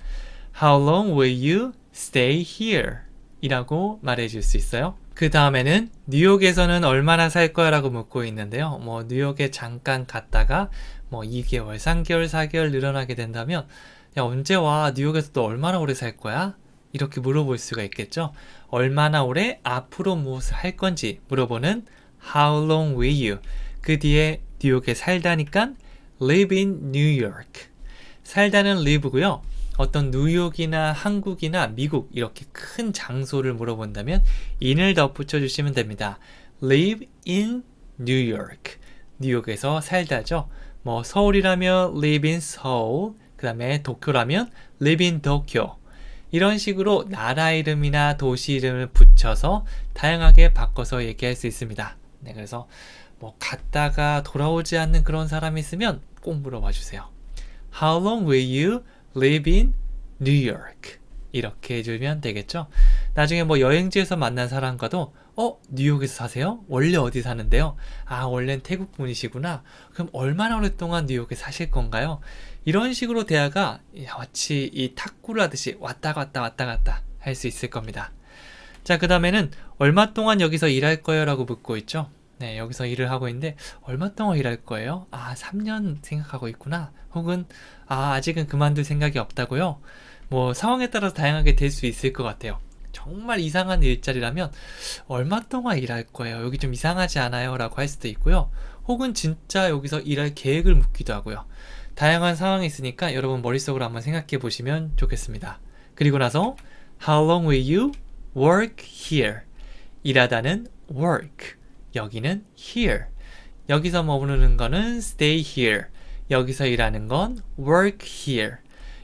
How long will you stay here? 이라고 말해줄 수 있어요. 그 다음에는 뉴욕에서는 얼마나 살 거야? 라고 묻고 있는데요. 뭐 뉴욕에 잠깐 갔다가 뭐 2개월, 3개월, 4개월 늘어나게 된다면 야, 언제 와? 뉴욕에서 또 얼마나 오래 살 거야? 이렇게 물어볼 수가 있겠죠. 얼마나 오래 앞으로 무엇을 할 건지 물어보는 How long will you? 그 뒤에 뉴욕에 살다니까 live in New York. 살다는 live고요. 어떤 뉴욕이나 한국이나 미국 이렇게 큰 장소를 물어본다면 in을 덧붙여 주시면 됩니다. live in New York. 뉴욕에서 살다죠. 뭐 서울이라면 live in Seoul. 그 다음에 도쿄라면 live in Tokyo. 이런 식으로 나라 이름이나 도시 이름을 붙여서 다양하게 바꿔서 얘기할 수 있습니다. 네, 그래서 뭐 갔다가 돌아오지 않는 그런 사람이 있으면 꼭 물어봐 주세요. How long will you live in New York? 이렇게 해주면 되겠죠. 나중에 뭐 여행지에서 만난 사람과도 뉴욕에서 사세요? 원래 어디 사는데요? 아, 원래는 태국 분이시구나. 그럼 얼마나 오랫동안 뉴욕에 사실 건가요? 이런 식으로 대화가 마치 이 탁구를 하듯이 왔다 갔다 왔다 갔다 할 수 있을 겁니다. 자, 그 다음에는 얼마 동안 여기서 일할 거예요? 라고 묻고 있죠. 네, 여기서 일을 하고 있는데 얼마 동안 일할 거예요? 아, 3년 생각하고 있구나. 혹은 아직은 그만둘 생각이 없다고요? 뭐 상황에 따라서 다양하게 될 수 있을 것 같아요. 정말 이상한 일자리라면 얼마 동안 일할 거예요? 여기 좀 이상하지 않아요? 라고 할 수도 있고요. 혹은 진짜 여기서 일할 계획을 묻기도 하고요. 다양한 상황이 있으니까 여러분 머릿속으로 한번 생각해 보시면 좋겠습니다. 그리고 나서 How long will you work here? 일하다는 work, 여기는 here. 여기서 머무르는 거는 stay here. 여기서 일하는 건 work here.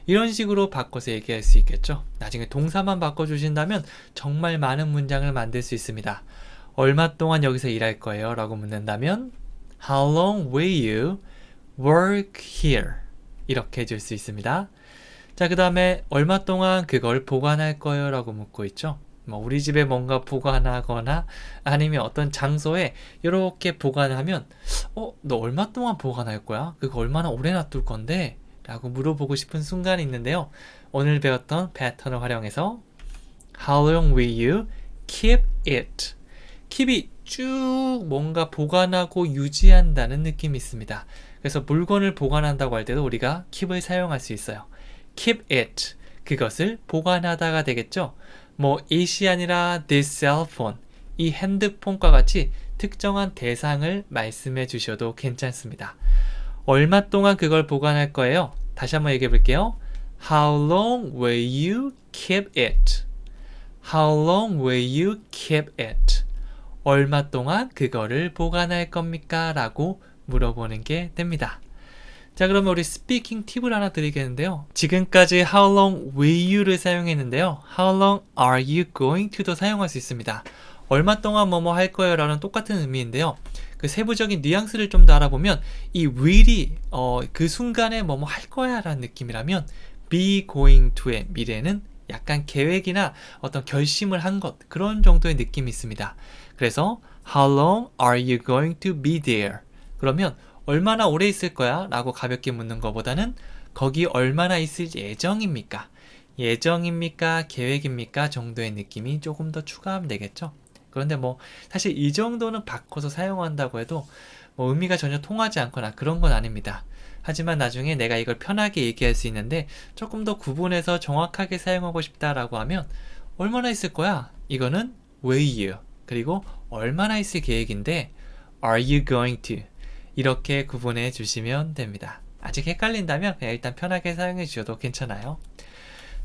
이런 식으로 바꿔서 얘기할 수 있겠죠. 나중에 동사만 바꿔주신다면 정말 많은 문장을 만들 수 있습니다. 얼마 동안 여기서 일할 거예요? 라고 묻는다면 How long will you work here? 이렇게 해줄 수 있습니다. 자, 그 다음에 얼마 동안 그걸 보관할 거예요? 라고 묻고 있죠. 뭐 우리 집에 뭔가 보관하거나 아니면 어떤 장소에 이렇게 보관하면 너 얼마 동안 보관할 거야? 그거 얼마나 오래 놔둘 건데? 라고 물어보고 싶은 순간이 있는데요. 오늘 배웠던 패턴을 활용해서 How long will you keep it? keep이 쭉 뭔가 보관하고 유지한다는 느낌이 있습니다. 그래서 물건을 보관한다고 할 때도 우리가 keep을 사용할 수 있어요. keep it, 그것을 보관하다가 되겠죠. 뭐 it이 아니라 this cell phone, 이 핸드폰과 같이 특정한 대상을 말씀해 주셔도 괜찮습니다. 얼마 동안 그걸 보관할 거예요? 다시 한번 얘기해 볼게요. How long will you keep it? How long will you keep it? 얼마 동안 그거를 보관할 겁니까? 라고 물어보는 게 됩니다. 자, 그러면 우리 스피킹 팁을 하나 드리겠는데요. 지금까지 How long will you를 사용했는데요. How long are you going to도 사용할 수 있습니다. 얼마 동안 뭐뭐 할 거예요? 라는 똑같은 의미인데요. 그 세부적인 뉘앙스를 좀 더 알아보면 이 will이 그 순간에 뭐뭐 할 거야 라는 느낌이라면 be going to의 미래는 약간 계획이나 어떤 결심을 한 것 그런 정도의 느낌이 있습니다. 그래서 How long are you going to be there? 그러면 얼마나 오래 있을 거야? 라고 가볍게 묻는 것보다는 거기 얼마나 있을 예정입니까? 예정입니까? 계획입니까? 정도의 느낌이 조금 더 추가하면 되겠죠? 그런데 뭐 사실 이 정도는 바꿔서 사용한다고 해도 뭐 의미가 전혀 통하지 않거나 그런 건 아닙니다. 하지만 나중에 내가 이걸 편하게 얘기할 수 있는데 조금 더 구분해서 정확하게 사용하고 싶다라고 하면 얼마나 있을 거야? 이거는 will you 그리고 얼마나 있을 계획인데 are you going to 이렇게 구분해 주시면 됩니다. 아직 헷갈린다면 그냥 일단 편하게 사용해 주셔도 괜찮아요.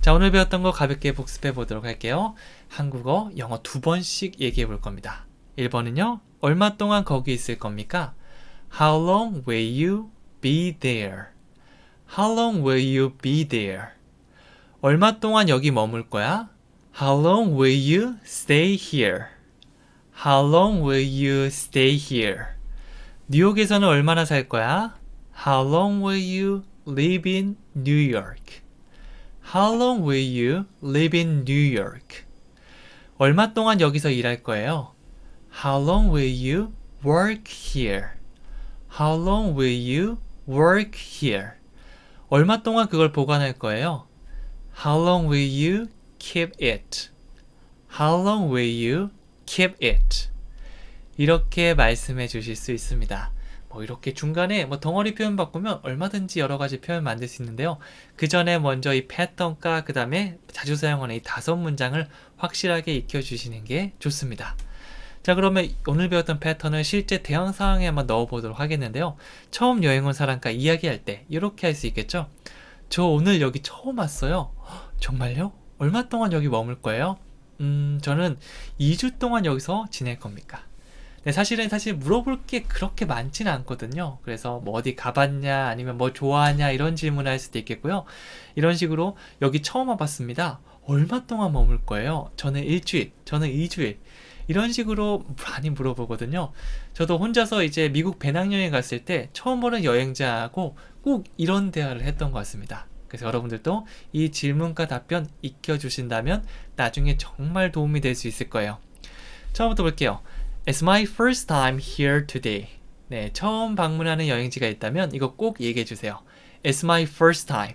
자, 오늘 배웠던 거 가볍게 복습해 보도록 할게요. 한국어, 영어 두 번씩 얘기해 볼 겁니다. 1번은요. 얼마 동안 거기 있을 겁니까? How long will you be there? How long will you be there? 얼마 동안 여기 머물 거야? How long will you stay here? How long will you stay here? 뉴욕에서는 얼마나 살 거야? How long will you live in New York? How long will you live in New York? 얼마 동안 여기서 일할 거예요? How long will you work here? How long will you work here? 얼마 동안 그걸 보관할 거예요? How long will you keep it? How long will you keep it? 이렇게 말씀해 주실 수 있습니다. 뭐 이렇게 중간에 뭐 덩어리 표현 바꾸면 얼마든지 여러 가지 표현 만들 수 있는데요. 그 전에 먼저 이 패턴과 그 다음에 자주 사용하는 이 5문장을 확실하게 익혀주시는 게 좋습니다. 자, 그러면 오늘 배웠던 패턴을 실제 대응 상황에 한번 넣어보도록 하겠는데요. 처음 여행 온 사람과 이야기할 때 이렇게 할 수 있겠죠. 저 오늘 여기 처음 왔어요. 정말요? 얼마 동안 여기 머물 거예요? 저는 2주 동안 여기서 지낼 겁니까? 네, 사실 물어볼 게 그렇게 많지는 않거든요. 그래서 뭐 어디 가봤냐 아니면 뭐 좋아하냐 이런 질문을 할 수도 있겠고요. 이런 식으로 여기 처음 와봤습니다. 얼마 동안 머물 거예요? 저는 일주일, 저는 2주일. 이런 식으로 많이 물어보거든요. 저도 혼자서 이제 미국 배낭여행 갔을 때 처음 보는 여행자하고 꼭 이런 대화를 했던 것 같습니다. 그래서 여러분들도 이 질문과 답변 익혀주신다면 나중에 정말 도움이 될 수 있을 거예요. 처음부터 볼게요. It's my first time here today. 네, 처음 방문하는 여행지가 있다면 이거 꼭 얘기해 주세요. It's my first time.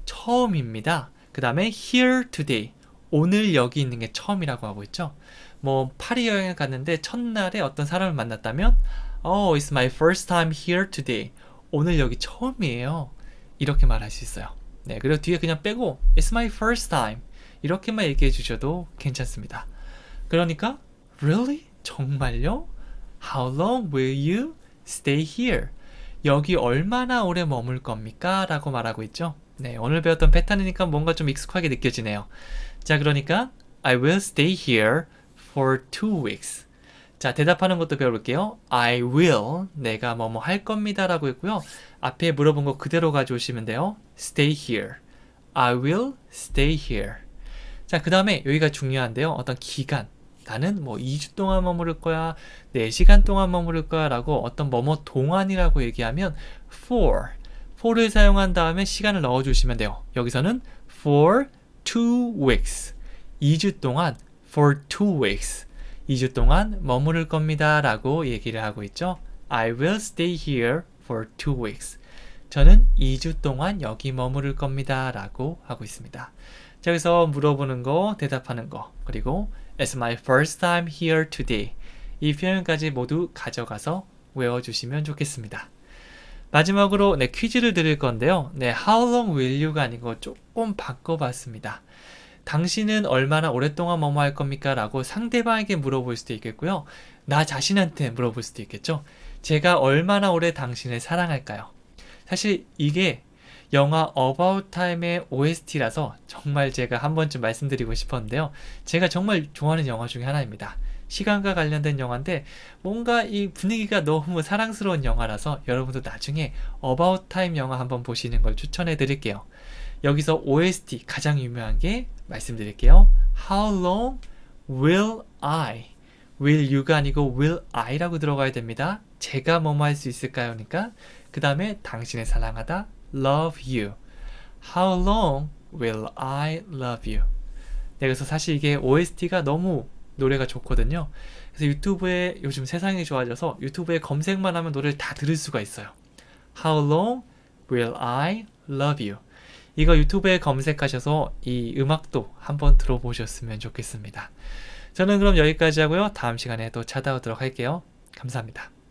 처음입니다. 그 다음에 here today. 오늘 여기 있는 게 처음이라고 하고 있죠. 뭐 파리 여행을 갔는데 첫날에 어떤 사람을 만났다면 Oh, it's my first time here today. 오늘 여기 처음이에요. 이렇게 말할 수 있어요. 네, 그리고 뒤에 그냥 빼고 It's my first time. 이렇게만 얘기해 주셔도 괜찮습니다. 그러니까 Really? 정말요? How long will you stay here? 여기 얼마나 오래 머물 겁니까? 라고 말하고 있죠. 네, 오늘 배웠던 패턴이니까 뭔가 좀 익숙하게 느껴지네요. 자, 그러니까 I will stay here for 2 weeks. 자, 대답하는 것도 배워볼게요. I will, 내가 뭐뭐 할 겁니다 라고 했고요. 앞에 물어본 거 그대로 가져오시면 돼요. Stay here. I will stay here. 자, 그 다음에 여기가 중요한데요. 어떤 기간. 나는 뭐 2주 동안 머무를 거야, 4시간 동안 머무를 거야 라고 어떤 뭐뭐 동안이라고 얘기하면 for를 사용한 다음에 시간을 넣어주시면 돼요. 여기서는 for 2 weeks 2주 동안 for 2 weeks 2주 동안 머무를 겁니다 라고 얘기를 하고 있죠. I will stay here for 2 weeks 저는 2주 동안 여기 머무를 겁니다 라고 하고 있습니다. 자, 여기서 물어보는 거, 대답하는 거, 그리고 It's my first time here today. 이 표현까지 모두 가져가서 외워주시면 좋겠습니다. 마지막으로 퀴즈를 드릴 건데요. How long will you가 아니고 조금 바꿔봤습니다. 당신은 얼마나 오랫동안 뭐뭐 할 겁니까? 라고 상대방에게 물어볼 수도 있겠고요. 나 자신한테 물어볼 수도 있겠죠. 제가 얼마나 오래 당신을 사랑할까요? 사실 이게 영화 About Time의 OST라서 정말 제가 한 번쯤 말씀드리고 싶었는데요. 제가 정말 좋아하는 영화 중에 하나입니다. 시간과 관련된 영화인데 뭔가 이 분위기가 너무 사랑스러운 영화라서 여러분도 나중에 About Time 영화 한번 보시는 걸 추천해 드릴게요. 여기서 OST 가장 유명한 게 말씀드릴게요. How long will I? will you가 아니고 will I라고 들어가야 됩니다. 제가 뭐뭐 할 수 있을까요?니까 그 다음에 당신을 사랑하다 love you. How long will I love you? 네, 그래서 사실 이게 OST가 너무 노래가 좋거든요. 그래서 유튜브에 요즘 세상이 좋아져서 유튜브에 검색만 하면 노래를 다 들을 수가 있어요. How long will I love you? 이거 유튜브에 검색하셔서 이 음악도 한번 들어보셨으면 좋겠습니다. 저는 그럼 여기까지 하고요. 다음 시간에 또 찾아오도록 할게요. 감사합니다.